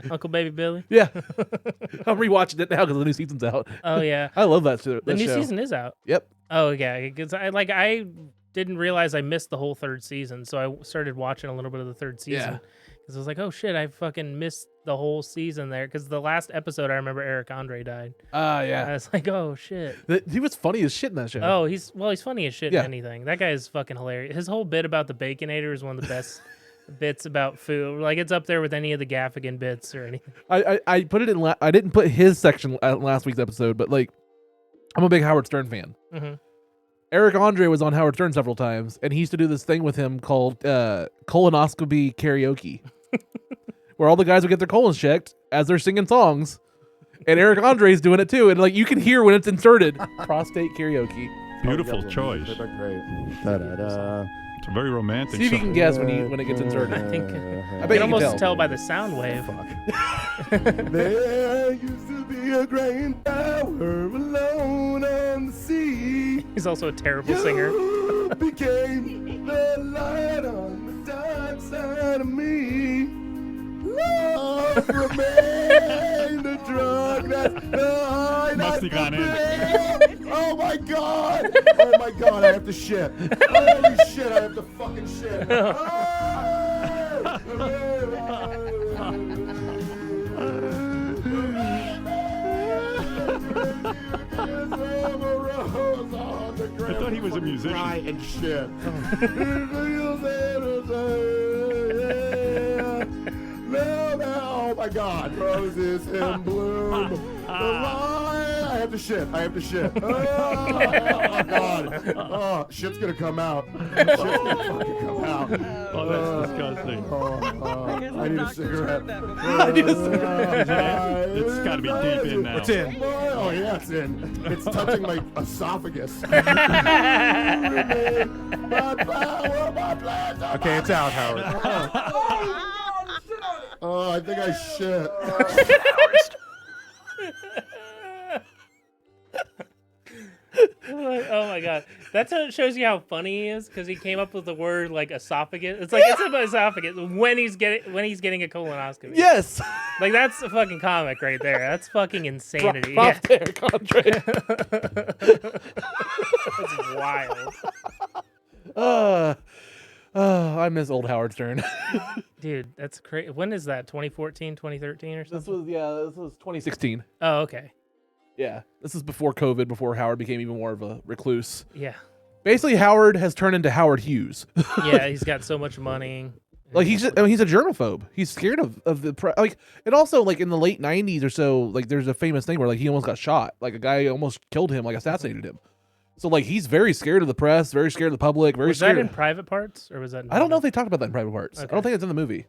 Speaker 1: Uncle Baby Billy.
Speaker 2: Yeah, I'm rewatching it now because the new season's out.
Speaker 1: Oh yeah,
Speaker 2: I love that show.
Speaker 1: The new season is out.
Speaker 2: Yep.
Speaker 1: Oh yeah, because I didn't realize I missed the whole third season, so I started watching a little bit of the third season.
Speaker 2: Yeah.
Speaker 1: Because I was like, oh shit, I fucking missed the whole season there. Because the last episode, I remember Eric Andre died.
Speaker 2: Yeah.
Speaker 1: I was like, oh shit.
Speaker 2: He was funny as shit in that show.
Speaker 1: Oh, he's funny as shit in anything. That guy is fucking hilarious. His whole bit about the Baconator is one of the best bits about food. Like it's up there with any of the Gaffigan bits or anything.
Speaker 2: I put it in. I didn't put his section in last week's episode, but like, I'm a big Howard Stern fan.
Speaker 1: Mm-hmm.
Speaker 2: Eric Andre was on Howard Stern several times, and he used to do this thing with him called colonoscopy karaoke, where all the guys would get their colons checked as they're singing songs, and Eric Andre's doing it too, and like you can hear when it's inserted. Prostate karaoke.
Speaker 13: Beautiful choice.
Speaker 14: They're great. Da-da-da.
Speaker 13: It's a very romantic.
Speaker 2: See if you
Speaker 13: song.
Speaker 2: can guess when it gets inserted.
Speaker 1: I think
Speaker 2: I
Speaker 1: you
Speaker 2: bet
Speaker 1: can almost
Speaker 2: tell.
Speaker 1: tell by the sound wave.
Speaker 14: There used to be a great tower alone on the sea.
Speaker 1: He's also a terrible singer.
Speaker 14: You became the light on the dark side of me. Love remained the drug that's the
Speaker 13: Must have gone in.
Speaker 14: Oh my god! Oh my god, I have to shit. Holy shit, I have to fucking shit.
Speaker 13: I thought he was a musician.
Speaker 14: Cry and shit. Oh my god, roses in bloom. The line. I have to shit. I have to shit. Oh god. Oh, shit's gonna come out. Shit's gonna fucking come out.
Speaker 13: Oh, that's disgusting.
Speaker 14: I need a cigarette.
Speaker 2: I need a cigarette.
Speaker 13: It's got to be deep in now.
Speaker 2: It's in.
Speaker 14: Oh yeah, it's in. It's touching my esophagus. Okay, it's out, Howard. Oh, I think I shit.
Speaker 1: Oh my god, that's how it shows you how funny he is, because he came up with the word like esophagus. It's like it's about esophagus when he's getting a colonoscopy.
Speaker 2: Yes,
Speaker 1: like that's a fucking comic right there. That's fucking insanity.
Speaker 2: Prop there, Andre.
Speaker 1: That's wild.
Speaker 2: I miss old Howard Stern.
Speaker 1: Dude, that's crazy. When is that? 2014, 2013 or something?
Speaker 2: This was 2016.
Speaker 1: Oh, okay.
Speaker 2: Yeah, this is before COVID, before Howard became even more of a recluse.
Speaker 1: Yeah.
Speaker 2: Basically, Howard has turned into Howard Hughes.
Speaker 1: Yeah, he's got so much money.
Speaker 2: Like he's a germaphobe. He's scared of the like. And also like in the late 90s or so, like there's a famous thing where like he almost got shot. Like a guy almost killed him, like assassinated him. So like he's very scared of the press, very scared of the public, very scared.
Speaker 1: Was that in Private Parts or was that?
Speaker 2: I don't know if they talked about that in Private Parts.
Speaker 1: Okay.
Speaker 2: I don't think it's in the movie.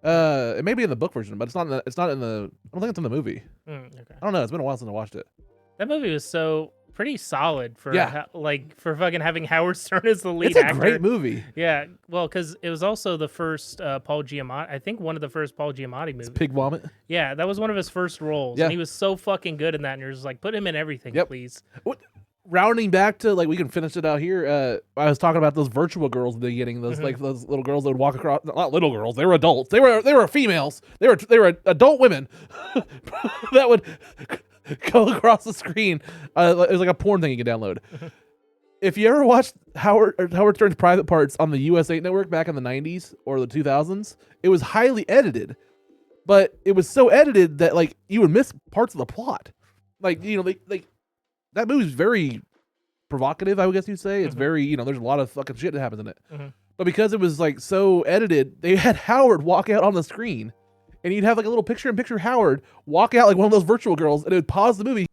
Speaker 2: It may be in the book version, but it's not in the. I don't think it's in the movie.
Speaker 1: Okay.
Speaker 2: I don't know. It's been a while since I watched it.
Speaker 1: That movie was so pretty solid for
Speaker 2: Yeah.
Speaker 1: for fucking having Howard Stern as the lead
Speaker 2: It's a
Speaker 1: actor.
Speaker 2: great movie.
Speaker 1: Yeah, well, because it was also the first Paul Giamatti. I think one of the first Paul Giamatti movies.
Speaker 2: Pig Vomit.
Speaker 1: Yeah, that was one of his first roles,
Speaker 2: Yeah.
Speaker 1: and he was so fucking good in that. And you're just like, put him in everything, please.
Speaker 2: Rounding back to like we can finish it out here. I was talking about those VirtuaGirls in the beginning. Those like those little girls that would walk across. Not little girls. They were adults. They were females. They were adult women that would go across the screen. It was like a porn thing you could download. If you ever watched Howard Stern's Private Parts on the USA Network back in the 90s or the 2000s, it was highly edited, but it was so edited that like you would miss parts of the plot. Like like that movie's very provocative, I would guess you'd say. It's very there's a lot of fucking shit that happens in it. But because it was like so edited, they had Howard walk out on the screen. And you'd have like a little picture-in-picture Howard walk out like one of those VirtuaGirls, and it would pause the movie.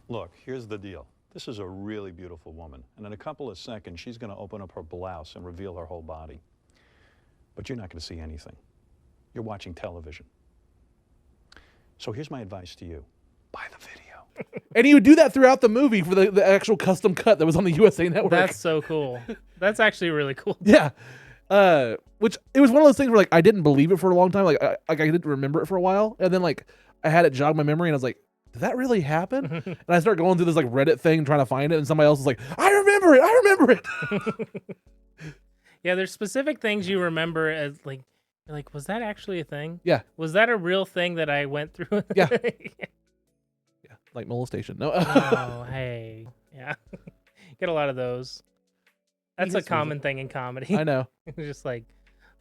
Speaker 15: Look, here's the deal. This is a really beautiful woman, and in a couple of seconds, she's going to open up her blouse and reveal her whole body. But you're not going to see anything. You're watching television. So here's my advice to you. Buy the video.
Speaker 2: And he would do that throughout the movie for the actual custom cut that was on the USA Network.
Speaker 1: That's so cool. That's actually really cool.
Speaker 2: Yeah. Which it was one of those things where like I didn't believe it for a long time. Like I didn't remember it for a while, and then like I had it jog my memory, and I was like, "Did that really happen?" And I started going through this like Reddit thing trying to find it, and somebody else was like, "I remember it. I remember it."
Speaker 1: Yeah, there's specific things you remember as like, you're like, was that actually a thing?
Speaker 2: Yeah.
Speaker 1: Was that a real thing that I went through?
Speaker 2: Yeah. Yeah, like molestation. No.
Speaker 1: Oh, hey. Yeah. Get a lot of those. That's a
Speaker 2: hits me.
Speaker 1: common thing in comedy.
Speaker 2: I know.
Speaker 1: It's just like,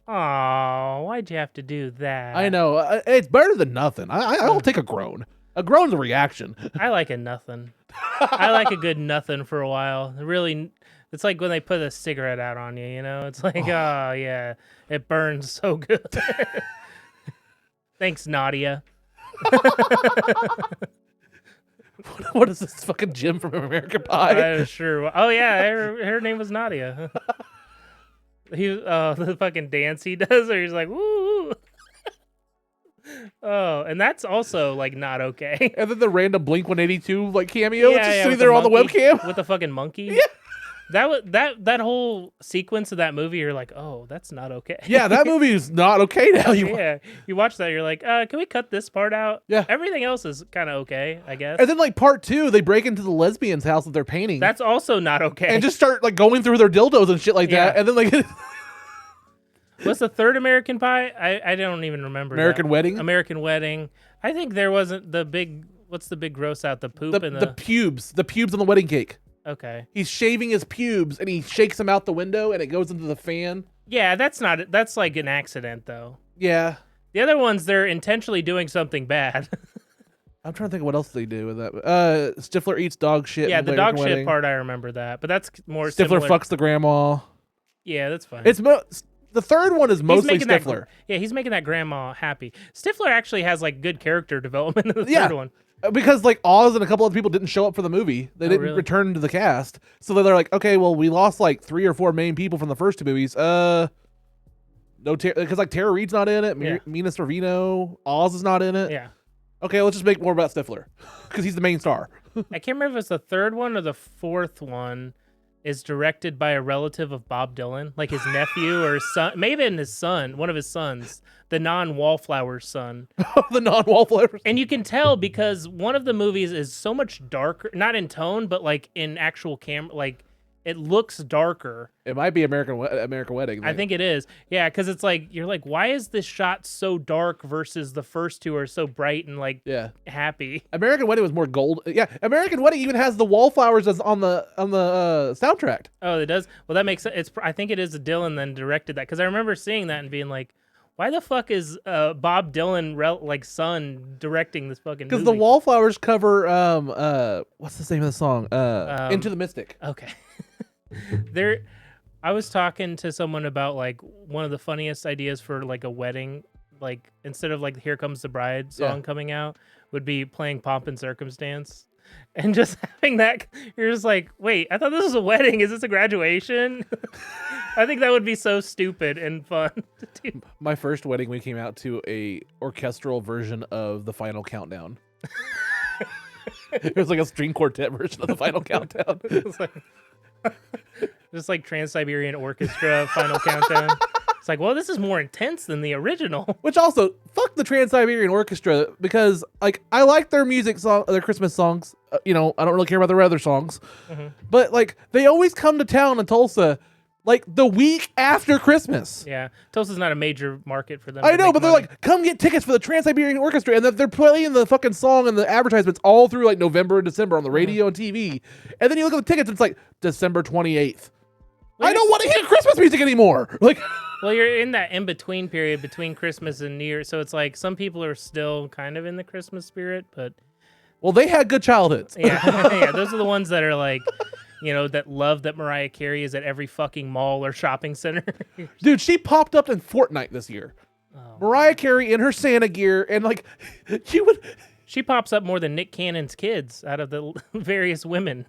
Speaker 1: oh, why'd you have to do that?
Speaker 2: I know. It's better than nothing. I'll take a groan. A groan's a reaction.
Speaker 1: I like a nothing. I like a good nothing for a while. Really, it's like when they put a cigarette out on you, you know? It's like, oh yeah, it burns so good. Thanks, Nadia.
Speaker 2: What is this fucking Jim from American Pie?
Speaker 1: Sure. Oh yeah, her name was Nadia. The fucking dance he does, where he's like, woo. Oh, and that's also like not okay.
Speaker 2: And then the random Blink 182 like cameo,
Speaker 1: Yeah,
Speaker 2: just
Speaker 1: yeah,
Speaker 2: sitting
Speaker 1: with
Speaker 2: there on the
Speaker 1: monkey-
Speaker 2: webcam.
Speaker 1: with the fucking monkey.
Speaker 2: Yeah.
Speaker 1: That whole sequence of that movie, you're like, oh, that's not okay.
Speaker 2: Yeah, that movie is not okay now.
Speaker 1: You watch that, you're like, can we cut this part out?
Speaker 2: Yeah.
Speaker 1: Everything else is kind of okay, I guess.
Speaker 2: And then like part 2, they break into the lesbian's house that they're painting.
Speaker 1: That's also not okay.
Speaker 2: And just start like going through their dildos and shit like
Speaker 1: Yeah.
Speaker 2: that. And then like
Speaker 1: What's the third American Pie? I don't even remember.
Speaker 2: American Wedding?
Speaker 1: American Wedding. I think there wasn't the big. What's the big gross out? The poop and
Speaker 2: the pubes on the wedding cake.
Speaker 1: Okay.
Speaker 2: He's shaving his pubes and he shakes them out the window and it goes into the fan.
Speaker 1: Yeah, that's not. That's like an accident though.
Speaker 2: Yeah.
Speaker 1: The other ones, they're intentionally doing something bad.
Speaker 2: I'm trying to think of what else they do with that. Stifler eats dog shit.
Speaker 1: Yeah,
Speaker 2: in
Speaker 1: the
Speaker 2: American
Speaker 1: dog shit
Speaker 2: Wedding.
Speaker 1: part I remember that, but that's more.
Speaker 2: Stifler
Speaker 1: similar.
Speaker 2: fucks the grandma.
Speaker 1: Yeah, that's fine.
Speaker 2: It's the third one is mostly Stifler.
Speaker 1: He's making that grandma happy. Stifler actually has like good character development in the third one.
Speaker 2: Because like Oz and a couple other people didn't show up for the movie. They didn't
Speaker 1: really?
Speaker 2: return to the cast. So they're like, okay, well, we lost like 3 or 4 main people from the first 2 movies. No, because like Tara Reid's not in it.
Speaker 1: Yeah.
Speaker 2: Mina Sorvino, Oz is not in it.
Speaker 1: Yeah.
Speaker 2: Okay, let's just make more about Stifler because he's the main star.
Speaker 1: I can't remember if it's the third one or the fourth one is directed by a relative of Bob Dylan, like his nephew or his son, maybe even his son, one of his sons, the non-Wallflower son.
Speaker 2: The non-Wallflower.
Speaker 1: And you can tell because one of the movies is so much darker, not in tone, but like in actual camera, like it looks darker.
Speaker 2: It might be American Wedding.
Speaker 1: I think it is. Yeah, because it's like you're like, why is this shot so dark versus the first 2 are so bright and like happy?
Speaker 2: American Wedding was more gold. Yeah, American Wedding even has the Wallflowers as on the soundtrack.
Speaker 1: Oh, it does. Well, that makes sense. I think it is Dylan then directed that because I remember seeing that and being like, why the fuck is Bob Dylan son directing this fucking?
Speaker 2: Because
Speaker 1: movie?
Speaker 2: the Wallflowers cover what's the name of the song? Into the Mystic.
Speaker 1: Okay. I was talking to someone about like one of the funniest ideas for like a wedding, like instead of like "Here Comes the Bride" song coming out, would be playing "Pomp and Circumstance," and just having that. You're just like, wait, I thought this was a wedding. Is this a graduation? I think that would be so stupid and fun to do.
Speaker 2: My first wedding, we came out to a orchestral version of the Final Countdown. It was like a string quartet version of the Final Countdown.
Speaker 1: Just like Trans-Siberian Orchestra Final Countdown. It's like, well, this is more intense than the original.
Speaker 2: Which also, fuck the Trans-Siberian Orchestra because like I like their their Christmas songs. I don't really care about their other songs.
Speaker 1: Mhm.
Speaker 2: But like they always come to town in Tulsa like the week after Christmas.
Speaker 1: Yeah, Tulsa's not a major market for them.
Speaker 2: I
Speaker 1: to
Speaker 2: know,
Speaker 1: make
Speaker 2: but they're
Speaker 1: money.
Speaker 2: like, come get tickets for the Trans-Siberian Orchestra, and they're playing the fucking song and the advertisements all through like November and December on the radio and TV. And then you look at the tickets, and it's like December 28th. I don't want to hear Christmas music anymore. Like,
Speaker 1: well, you're in that in-between period between Christmas and New Year, so it's like some people are still kind of in the Christmas spirit, but
Speaker 2: well, they had good childhoods.
Speaker 1: yeah, those are the ones that are like, that love that Mariah Carey is at every fucking mall or shopping center.
Speaker 2: Dude, she popped up in Fortnite this year. Mariah Carey in her Santa gear, and like,
Speaker 1: she pops up more than Nick Cannon's kids out of the various women.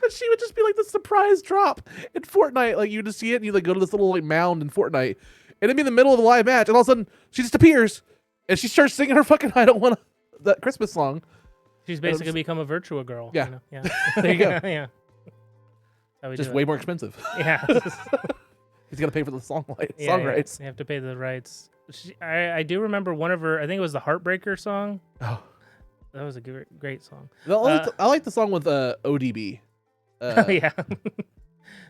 Speaker 2: But she would just be like the surprise drop in Fortnite. Like you just see it and you like go to this little like mound in Fortnite. And it'd be in the middle of the live match, and all of a sudden she just appears and she starts singing her fucking I Don't Want to that Christmas song.
Speaker 1: She's basically become a Virtua Girl.
Speaker 2: Yeah.
Speaker 1: Yeah.
Speaker 2: There you go.
Speaker 1: Yeah. How we
Speaker 2: Just
Speaker 1: do
Speaker 2: way
Speaker 1: it.
Speaker 2: more expensive.
Speaker 1: Yeah.
Speaker 2: He's got to pay for the song
Speaker 1: Yeah,
Speaker 2: rights.
Speaker 1: You have to pay the rights. I do remember one of her, I think it was the Heartbreaker song.
Speaker 2: Oh.
Speaker 1: That was a great song.
Speaker 2: I like the song with ODB.
Speaker 1: Yeah.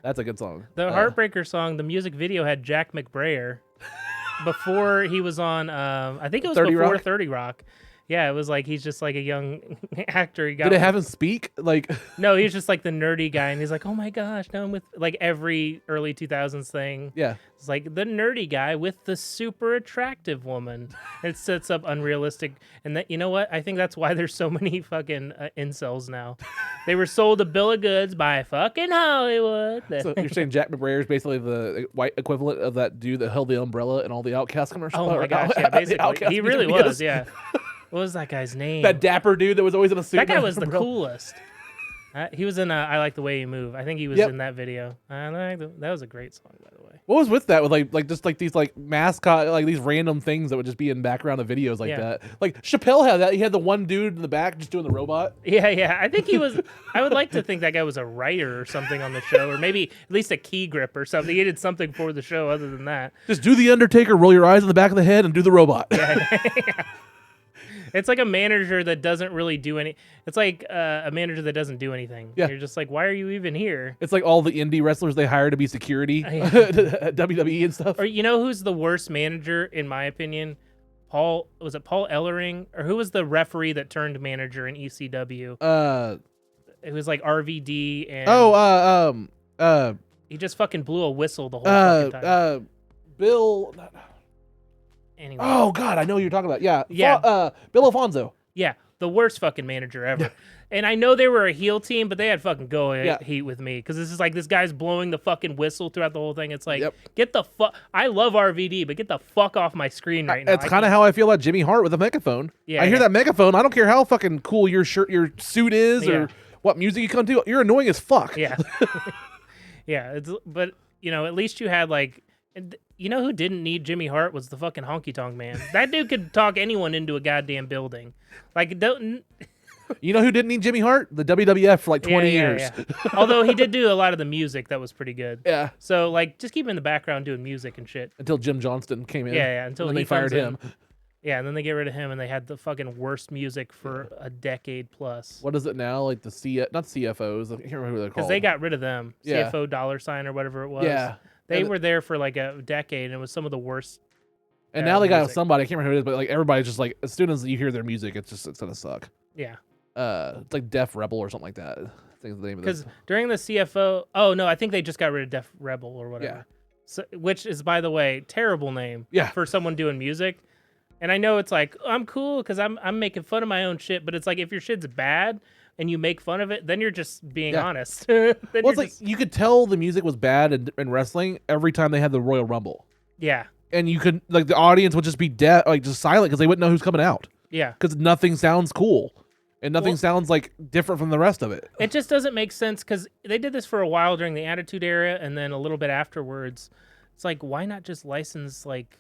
Speaker 2: That's a good song.
Speaker 1: The Heartbreaker song, the music video had Jack McBrayer before he was on, I think it was
Speaker 2: 30
Speaker 1: before
Speaker 2: Rock?
Speaker 1: 30 Rock. Yeah, it was like he's just like a young actor. He got
Speaker 2: Did it have him speak? Like
Speaker 1: no, he was just like the nerdy guy, and he's like, "Oh my gosh, now I'm with like every early 2000s thing."
Speaker 2: Yeah,
Speaker 1: it's like the nerdy guy with the super attractive woman. It sets up unrealistic, and that what? I think that's why there's so many fucking incels now. They were sold a bill of goods by fucking Hollywood.
Speaker 2: So you're saying Jack McBrayer is basically the white equivalent of that dude that held the umbrella in all the Outcast commercials?
Speaker 1: Oh my gosh, yeah, basically, he really was, yeah. What was that guy's name?
Speaker 2: That dapper dude that was always in a suit.
Speaker 1: That guy
Speaker 2: and
Speaker 1: was the
Speaker 2: umbrella.
Speaker 1: coolest. He was in I Like the Way You Move. I think he was in that video. That was a great song, by the way.
Speaker 2: What was with that? With like just like these like mascot, like these random things that would just be in background of videos like that. Like Chappelle had that. He had the one dude in the back just doing the robot.
Speaker 1: Yeah. I think he was. I would like to think that guy was a writer or something on the show, or maybe at least a key grip or something. He did something for the show other than that.
Speaker 2: Just do the Undertaker, roll your eyes on the back of the head, and do the robot.
Speaker 1: Yeah. It's like a manager that doesn't really do any. It's like a manager that doesn't do anything.
Speaker 2: Yeah.
Speaker 1: You're just like, why are you even here?
Speaker 2: It's like all the indie wrestlers they hire to be security at WWE and stuff.
Speaker 1: Or you know who's the worst manager in my opinion? Paul Ellering, or who was the referee that turned manager in ECW? It was like RVD and he just fucking blew a whistle the whole fucking time.
Speaker 2: Bill.
Speaker 1: Anyway.
Speaker 2: Oh God, I know who you're talking about. Yeah. Bill Alfonso.
Speaker 1: Yeah, the worst fucking manager ever. Yeah. And I know they were a heel team, but they had fucking heat with me because this is like this guy's blowing the fucking whistle throughout the whole thing. It's like, get the fuck. I love RVD, but get the fuck off my screen right now.
Speaker 2: It's kind of how I feel about Jimmy Hart with a megaphone. Yeah, I hear that megaphone. I don't care how fucking cool your suit is or what music you come to. You're annoying as fuck.
Speaker 1: Yeah. Yeah. But you know, at least you had like. You know who didn't need Jimmy Hart was the fucking honky tonk man. That dude could talk anyone into a goddamn building. Like, don't.
Speaker 2: You know who didn't need Jimmy Hart? The WWF for like 20 years.
Speaker 1: Yeah. Although he did do a lot of the music that was pretty good.
Speaker 2: Yeah.
Speaker 1: So like, just keep him in the background doing music and shit.
Speaker 2: Until Jim Johnston came in.
Speaker 1: Yeah. Until
Speaker 2: they fired him.
Speaker 1: Yeah, and then they get rid of him, and they had the fucking worst music for a decade plus.
Speaker 2: What is it now? Like the not CFOs. I can't remember who they're called.
Speaker 1: Because they got rid of them.
Speaker 2: Yeah.
Speaker 1: CFO $sign or whatever it was.
Speaker 2: Yeah.
Speaker 1: They were there for like a decade, and it was some of the worst.
Speaker 2: And now they got somebody, I can't remember who it is, but like everybody's just like, as soon as you hear their music, it's gonna suck.
Speaker 1: Yeah.
Speaker 2: It's like Def Rebel or something like that. I think is the name of it.
Speaker 1: Because during the CFO, oh no, I think they just got rid of Def Rebel or whatever.
Speaker 2: Yeah.
Speaker 1: So, which is, by the way, terrible name.
Speaker 2: Yeah.
Speaker 1: For someone doing music. And I know it's like, I'm cool because I'm making fun of my own shit, but it's like if your shit's bad and you make fun of it, then you're just being honest.
Speaker 2: Well, it's like you could tell the music was bad in wrestling every time they had the Royal Rumble.
Speaker 1: Yeah.
Speaker 2: And you could, like, the audience would just be dead, like just silent because they wouldn't know who's coming out.
Speaker 1: Yeah.
Speaker 2: Because nothing sounds cool and nothing sounds like different from the rest of it.
Speaker 1: It just doesn't make sense because they did this for a while during the Attitude Era and then a little bit afterwards. It's like, why not just license like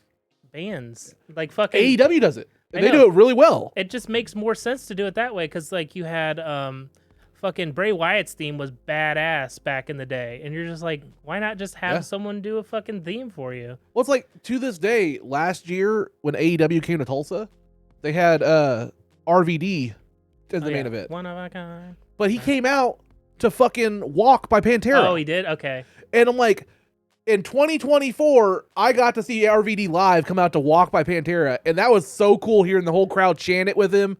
Speaker 1: bands? Like fucking
Speaker 2: AEW does it. And they do it really well.
Speaker 1: It just makes more sense to do it that way because like you had fucking Bray Wyatt's theme was badass back in the day, and you're just like, why not just have someone do a fucking theme for you?
Speaker 2: Well, it's like to this day, last year when AEW came to Tulsa, they had RVD as the main event.
Speaker 1: One of a kind.
Speaker 2: But he came out to fucking Walk by Pantera.
Speaker 1: Oh, he did? Okay.
Speaker 2: And I'm like, in 2024, I got to see RVD live come out to Walk by Pantera, and that was so cool hearing the whole crowd chant it with him.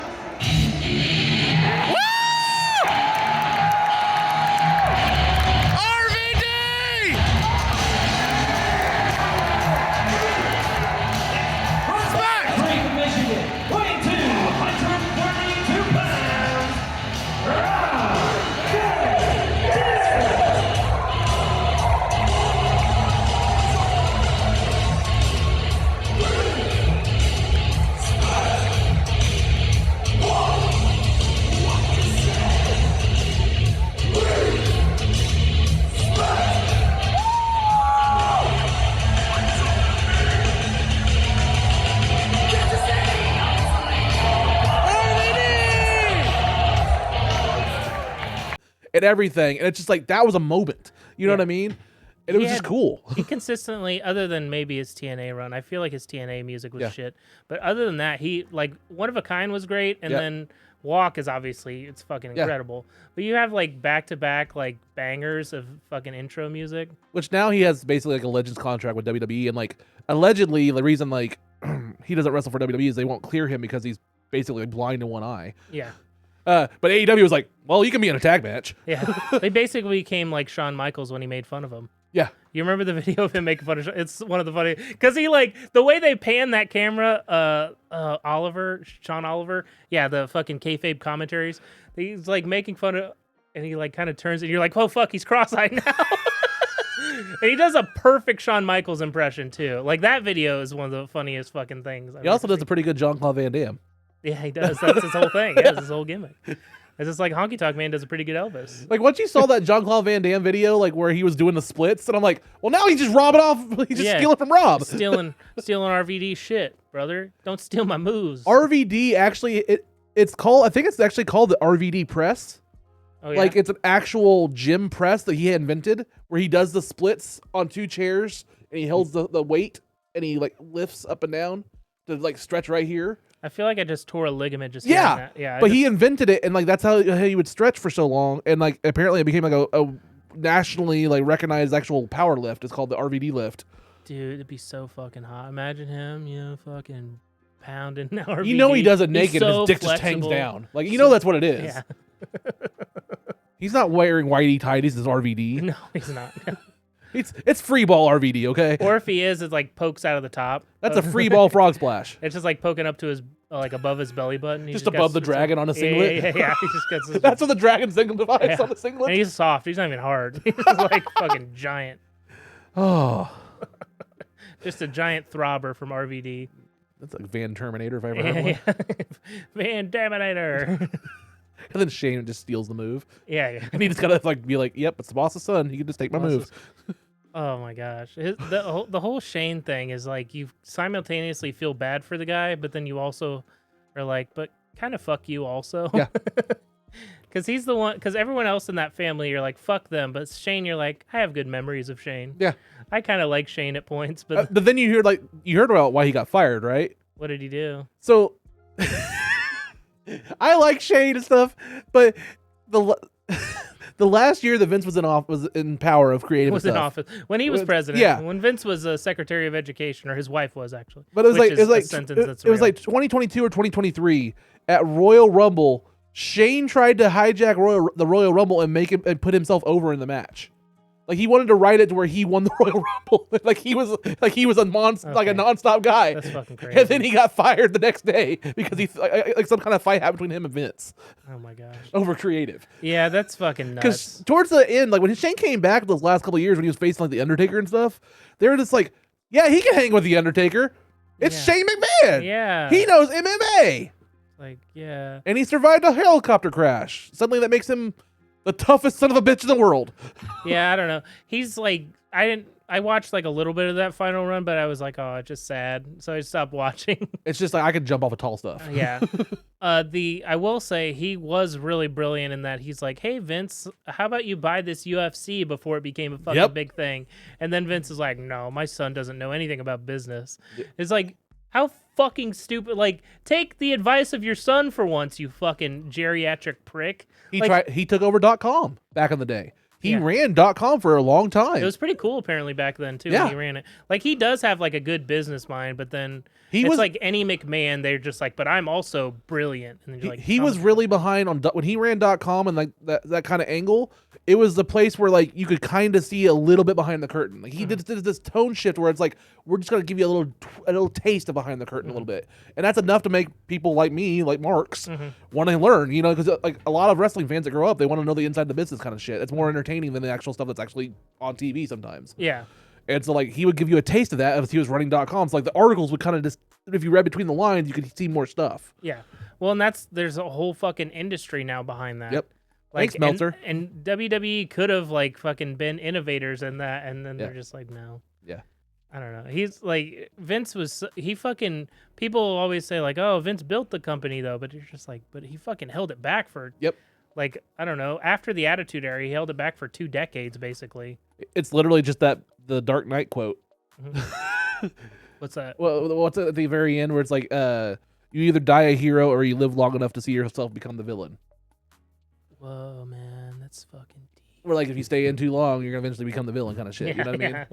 Speaker 2: And everything, and it's just like that was a moment, you know what I mean? And it was just cool.
Speaker 1: He consistently, other than maybe his TNA run, I feel like his TNA music was shit. But other than that, he like One of a Kind was great, and then Walk is obviously it's fucking incredible. But you have like back to back like bangers of fucking intro music.
Speaker 2: Which now he has basically like a Legends contract with WWE, and like allegedly the reason like he doesn't wrestle for WWE is they won't clear him because he's basically blind in one eye.
Speaker 1: Yeah.
Speaker 2: But AEW was like, well, you can be in a tag match.
Speaker 1: Yeah. They basically became like Shawn Michaels when he made fun of him.
Speaker 2: Yeah.
Speaker 1: You remember the video of him making fun of It's one of the funny because he like the way they pan that camera, Sean Oliver, the fucking kayfabe commentaries. He's like making fun of, and he like kind of turns, and you're like, oh fuck, he's cross-eyed now. And he does a perfect Shawn Michaels impression too. Like that video is one of the funniest fucking things.
Speaker 2: He also does a pretty good Jean-Claude Van Damme.
Speaker 1: Yeah, he does. That's his whole thing. Yeah, that's his whole gimmick. It's just like Honky Tonk Man does a pretty good Elvis.
Speaker 2: Like once you saw that Jean-Claude Van Damme video, like where he was doing the splits, and I'm like, well, now he's just robbing off. He's just stealing from Rob.
Speaker 1: Stealing RVD shit, brother. Don't steal my moves.
Speaker 2: RVD actually, it's called. I think it's actually called the RVD press.
Speaker 1: Oh, yeah?
Speaker 2: Like it's an actual gym press that he invented, where he does the splits on 2 chairs, and he holds the weight, and he like lifts up and down to like stretch right here.
Speaker 1: I feel like I just tore a ligament just hearing that. Yeah,
Speaker 2: but he invented it, and like that's how he would stretch for so long, and like apparently it became like a nationally like recognized actual power lift. It's called the RVD lift.
Speaker 1: Dude, it'd be so fucking hot. Imagine him, fucking pounding RVD.
Speaker 2: You know he does it naked,
Speaker 1: He's
Speaker 2: and
Speaker 1: so
Speaker 2: his dick just hangs down. Like you know that's what it is.
Speaker 1: Yeah.
Speaker 2: He's not wearing whitey tighties as RVD.
Speaker 1: No, he's not.
Speaker 2: It's free ball RVD, okay?
Speaker 1: Or if he is, it like pokes out of the top.
Speaker 2: That's a free ball frog splash.
Speaker 1: It's just like poking up to his like above his belly button. He
Speaker 2: Just above the dragon on a singlet.
Speaker 1: Yeah. He just gets.
Speaker 2: That's what the dragon singlet device on the singlet.
Speaker 1: And he's soft. He's not even hard. He's like fucking giant.
Speaker 2: Oh.
Speaker 1: Just a giant throbber from RVD.
Speaker 2: That's like Van Terminator if I ever heard one.
Speaker 1: Van Daminator.
Speaker 2: And then Shane just steals the move.
Speaker 1: Yeah.
Speaker 2: And he just gotta like be like, "Yep, it's the boss's son. You can just take my move."
Speaker 1: Oh my gosh, the whole Shane thing is like you simultaneously feel bad for the guy, but then you also are like, but kind of fuck you also.
Speaker 2: Yeah.
Speaker 1: Because he's the one. Because everyone else in that family, you're like, fuck them. But Shane, you're like, I have good memories of Shane.
Speaker 2: Yeah.
Speaker 1: I kind of like Shane at points, but
Speaker 2: But then you heard about why he got fired, right?
Speaker 1: what did he do?
Speaker 2: So I like Shane and stuff, but the last year that Vince was in power of creative
Speaker 1: Was
Speaker 2: stuff.
Speaker 1: in office when he was president.
Speaker 2: Yeah.
Speaker 1: When Vince was Secretary of Education, or his wife was actually.
Speaker 2: But it was
Speaker 1: which
Speaker 2: like
Speaker 1: is a sentence that's
Speaker 2: it was
Speaker 1: real.
Speaker 2: like 2022 or 2023 at Royal Rumble. Shane tried to hijack the Royal Rumble and make him and put himself over in the match. Like he wanted to write it to where he won the Royal Rumble. like he was a like a nonstop guy.
Speaker 1: That's fucking crazy.
Speaker 2: And then he got fired the next day because he like some kind of fight happened between him and Vince.
Speaker 1: Oh my gosh.
Speaker 2: Over creative.
Speaker 1: Yeah, that's fucking nuts.
Speaker 2: Because towards the end, like when Shane came back those last couple of years when he was facing like the Undertaker and stuff, they were just like, yeah, he can hang with the Undertaker. It's Shane McMahon.
Speaker 1: Yeah.
Speaker 2: He knows MMA.
Speaker 1: Like, yeah.
Speaker 2: And he survived a helicopter crash. Something that makes him the toughest son of a bitch in the world.
Speaker 1: Yeah, I don't know. He's like, I watched like a little bit of that final run, but I was like, oh, it's just sad. So I stopped watching.
Speaker 2: It's just like I could jump off of tall stuff.
Speaker 1: Yeah. I will say he was really brilliant in that he's like, hey, Vince, how about you buy this UFC before it became a fucking big thing? And then Vince is like, no, my son doesn't know anything about business. It's like, how fucking stupid. Like, take the advice of your son for once, you fucking geriatric prick.
Speaker 2: He took over .com back in the day. He
Speaker 1: Yeah.
Speaker 2: ran .com for a long time.
Speaker 1: It was pretty cool apparently back then too
Speaker 2: Yeah.
Speaker 1: when he ran it. Like he does have like a good business mind, but then
Speaker 2: He
Speaker 1: it's
Speaker 2: was-
Speaker 1: like any McMahon, they're just like, but I'm also brilliant. And you're like,
Speaker 2: he
Speaker 1: oh,
Speaker 2: was really behind on when he ran .com and like that kind of angle. It was the place where like you could kind of see a little bit behind the curtain. Like he did this tone shift where it's like we're just gonna give you a little taste of behind the curtain a little bit, and that's enough to make people like me, like Marks, want to learn. You know, because like a lot of wrestling fans that grow up, they want to know the inside the business kind of shit. It's more entertaining than the actual stuff that's actually on TV sometimes.
Speaker 1: Yeah.
Speaker 2: And so like he would give you a taste of that as he was running .com. So like the articles would kind of just, if you read between the lines, you could see more stuff.
Speaker 1: Yeah. Well, and there's a whole fucking industry now behind that.
Speaker 2: Yep.
Speaker 1: Like,
Speaker 2: Thanks, Meltzer.
Speaker 1: And WWE could have like fucking been innovators in that, and then they're just like, no.
Speaker 2: Yeah.
Speaker 1: I don't know. He's like, Vince was, he fucking, people always say like, oh, Vince built the company though, but you're just like, but he fucking held it back for, like, I don't know, after the Attitude Era, he held it back for 2 decades basically.
Speaker 2: It's literally just the Dark Knight quote.
Speaker 1: What's that?
Speaker 2: Well, what's at the very end where it's like, you either die a hero or you live long enough to see yourself become the villain.
Speaker 1: Whoa, man, that's fucking deep.
Speaker 2: Or like if you stay in too long, you're gonna eventually become the villain kind of shit. You know what I mean?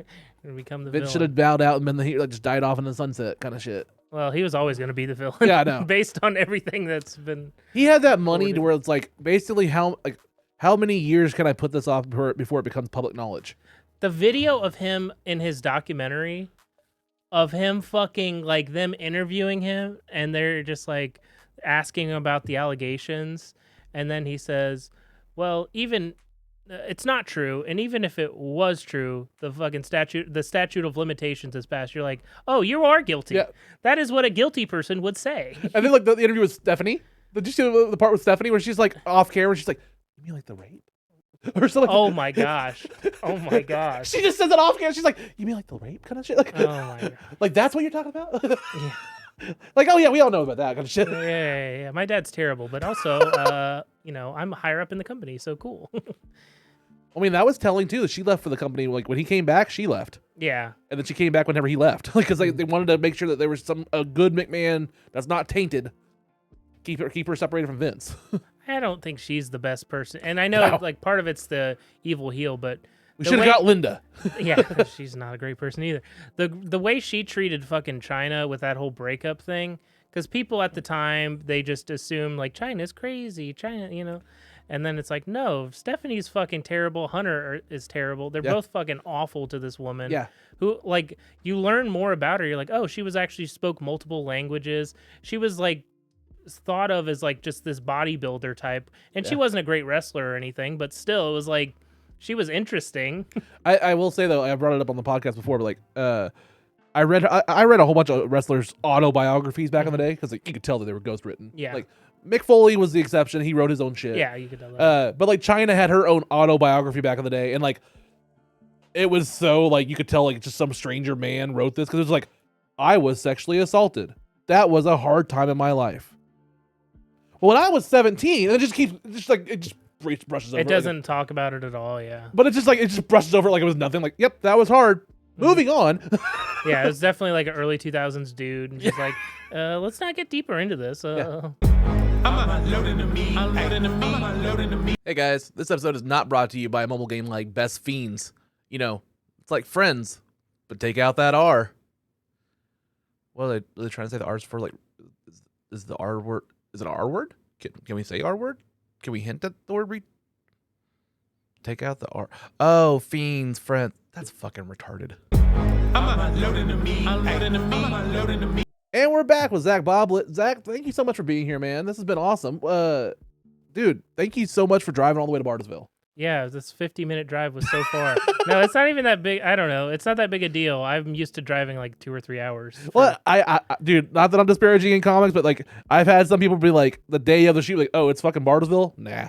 Speaker 1: Gonna become the
Speaker 2: Vince
Speaker 1: villain.
Speaker 2: should have bowed out and been the hero, like just died off in the sunset kind of shit.
Speaker 1: Well, he was always going to be the villain.
Speaker 2: Yeah, I know.
Speaker 1: Based on everything that's been.
Speaker 2: He had that money to where it's like basically how many years can I put this off before it becomes public knowledge?
Speaker 1: The video of him in his documentary, of him fucking like them interviewing him, and they're just like asking about the allegations, and then he says, "Well, even it's not true. And even if it was true, the statute of limitations is passed. You're like, oh, you are guilty.
Speaker 2: Yeah.
Speaker 1: That is what a guilty person would say.
Speaker 2: And then like the interview with Stephanie. Did you see the part with Stephanie where she's like off camera? She's like, "You mean like the rape?" Or something.
Speaker 1: Oh my gosh. Oh my gosh.
Speaker 2: She just says it off camera. She's like, "You mean like the rape kind of shit?" Like,
Speaker 1: Oh my god.
Speaker 2: like that's what you're talking about? Like, oh yeah, we all know about that kind of shit.
Speaker 1: Yeah. My dad's terrible, but also, I'm higher up in the company, so cool.
Speaker 2: I mean, that was telling too. That she left for the company. Like when he came back, she left.
Speaker 1: Yeah.
Speaker 2: And then she came back whenever he left, because they wanted to make sure that there was a good McMahon that's not tainted. Keep her separated from Vince.
Speaker 1: I don't think she's the best person, and I know like part of it's the evil heel, but
Speaker 2: we should have got Linda.
Speaker 1: Yeah, she's not a great person either. The way she treated fucking Chyna with that whole breakup thing, because people at the time they just assumed like Chyna's crazy, Chyna, and then it's like no, Stephanie's fucking terrible. Hunter is terrible. They're both fucking awful to this woman.
Speaker 2: Yeah.
Speaker 1: Who like you learn more about her. You're like, oh, she was actually spoke multiple languages. She was like thought of as like just this bodybuilder type, and she wasn't a great wrestler or anything, but still it was like she was interesting.
Speaker 2: I will say though, I brought it up on the podcast before, but like I read a whole bunch of wrestlers' autobiographies back in the day, because like, you could tell that they were ghostwritten.
Speaker 1: Yeah.
Speaker 2: Like Mick Foley was the exception. He wrote his own shit.
Speaker 1: Yeah, you could tell that.
Speaker 2: But like Chyna had her own autobiography back in the day, and like it was so like you could tell like just some stranger man wrote this, because it was like, I was sexually assaulted. That was a hard time in my life. Well, when I was 17, it just brushes over.
Speaker 1: It doesn't talk about it at all, yeah.
Speaker 2: But it's just like it just brushes over it like it was nothing. Like, yep, that was hard. Moving on.
Speaker 1: Yeah, it was definitely like an early 2000s dude, and just like, let's not get deeper into this.
Speaker 2: Hey guys, this episode is not brought to you by a mobile game like Best Fiends. It's like Friends, but take out that R. What are they trying to say? The R's for like, is the R word? Is it an R word? Can we say R word? Can we hint at the word? Take out the R. Oh, Fiends, Friends. That's fucking retarded. And we're back with Zach Boblitt. Zach, thank you so much for being here, man. This has been awesome. Dude, thank you so much for driving all the way to Bartlesville.
Speaker 1: Yeah, this 50-minute drive was so far. No, it's not even that big. I don't know. It's not that big a deal. I'm used to driving like 2 or 3 hours.
Speaker 2: Well, I dude, not that I'm disparaging in comics, but like I've had some people be like the day of the shoot, like, oh, it's fucking Bartlesville. Nah.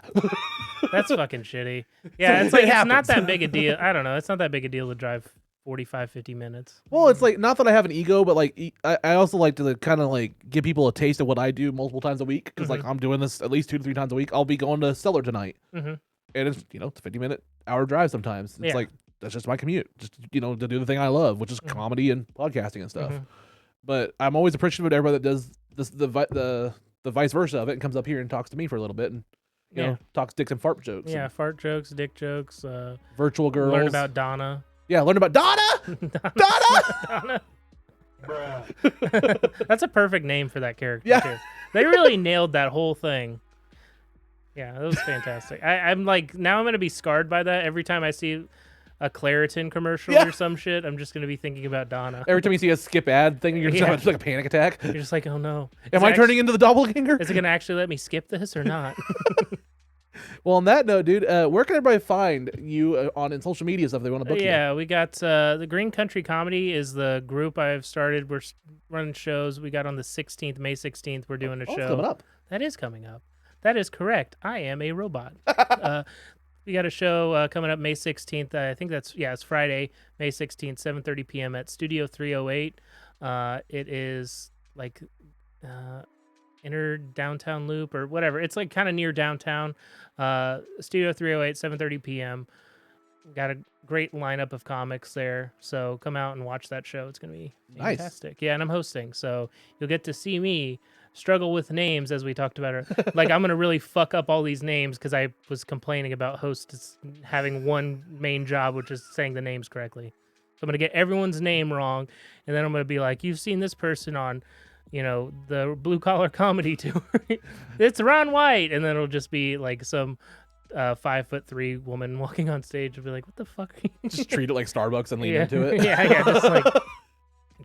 Speaker 1: That's fucking shitty. Yeah, it's like it's not that big a deal. I don't know. It's not that big a deal to drive 45, 50 minutes.
Speaker 2: Well, it's like, not that I have an ego, but like I also like to kind of like give people a taste of what I do multiple times a week, because like I'm doing this at least 2 to 3 times a week. I'll be going to Stellar tonight. And it's, it's a 50-minute hour drive sometimes. It's like, that's just my commute, just, to do the thing I love, which is comedy and podcasting and stuff. But I'm always appreciative of everybody that does this, the vice versa of it, and comes up here and talks to me for a little bit, and you know, talks dicks and fart jokes.
Speaker 1: Yeah, fart jokes, dick jokes.
Speaker 2: Virtual Girls.
Speaker 1: Learn about Donna.
Speaker 2: Yeah, learn about Donna!
Speaker 1: Donna! That's a perfect name for that character, too. They really nailed that whole thing. Yeah, that was fantastic. I'm like, now I'm going to be scarred by that. Every time I see a Claritin commercial or some shit, I'm just going to be thinking about Donna.
Speaker 2: Every time you see a skip ad thing, you're just having like a panic attack.
Speaker 1: You're just like, oh no.
Speaker 2: Am I turning into the doppelganger?
Speaker 1: Is it going to actually let me skip this or not?
Speaker 2: Well, on that note, dude, where can everybody find you in social media stuff if they want to book you?
Speaker 1: Yeah, we got the Green Country Comedy is the group I've started. We're running shows. We got on the 16th, May 16th, we're doing a show.
Speaker 2: It's coming up.
Speaker 1: That is coming up. That is correct. I am a robot. We got a show coming up May 16th. I think it's Friday, May 16th, 7:30 p.m. at Studio 308. It is like inner downtown loop or whatever. It's like kind of near downtown. Studio 308, 7:30 p.m. Got a great lineup of comics there. So come out and watch that show. It's going to be fantastic. Nice. Yeah, and I'm hosting. So you'll get to see me struggle with names, as we talked about. Like, I'm going to really fuck up all these names because I was complaining about hosts having one main job, which is saying the names correctly. So I'm going to get everyone's name wrong, and then I'm going to be like, you've seen this person on, the Blue Collar Comedy Tour. It's Ron White. And then it'll just be like some 5'3" woman walking on stage and be like, what the fuck are you?
Speaker 2: Just treat it like Starbucks and lean into it.
Speaker 1: Yeah, just like,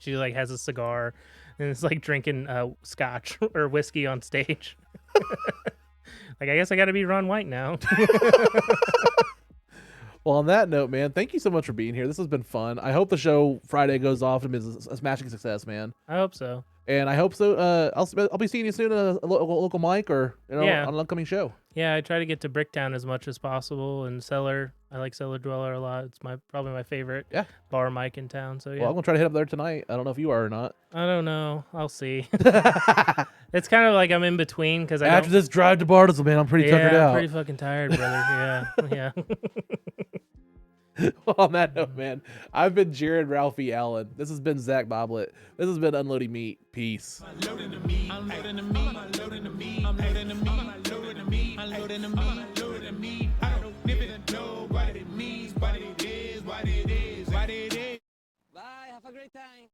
Speaker 1: she like has a cigar and it's like drinking scotch or whiskey on stage. Like, I guess I got to be Ron White now.
Speaker 2: Well, on that note, man, thank you so much for being here. This has been fun. I hope the show Friday goes off and is a smashing success, man.
Speaker 1: I hope so.
Speaker 2: And I hope so. I'll be seeing you soon at a local mic or on an upcoming show.
Speaker 1: Yeah, I try to get to Bricktown as much as possible, and Cellar. I like Cellar Dweller a lot. It's probably my favorite bar mic in town. So yeah.
Speaker 2: Well, I'm gonna try to hit up there tonight. I don't know if you are or not.
Speaker 1: I don't know. I'll see. It's kind of like I'm in between because
Speaker 2: after this drive to Bartlesville, man, I'm pretty tuckered out.
Speaker 1: I'm pretty fucking tired, brother. Yeah.
Speaker 2: Well, on that note, man, I've been Jared Ralphie Allen. This has been Zach Boblitt. This has been Unloading Meat. Peace.
Speaker 3: Unloading the meat. Unloading the meat. Unloading the meat. Unloading the meat. Unloading the meat. Unloading the meat. Unloading the meat. I don't even know what it means, what it is, what it is, what it is.
Speaker 16: Bye. Have a great time.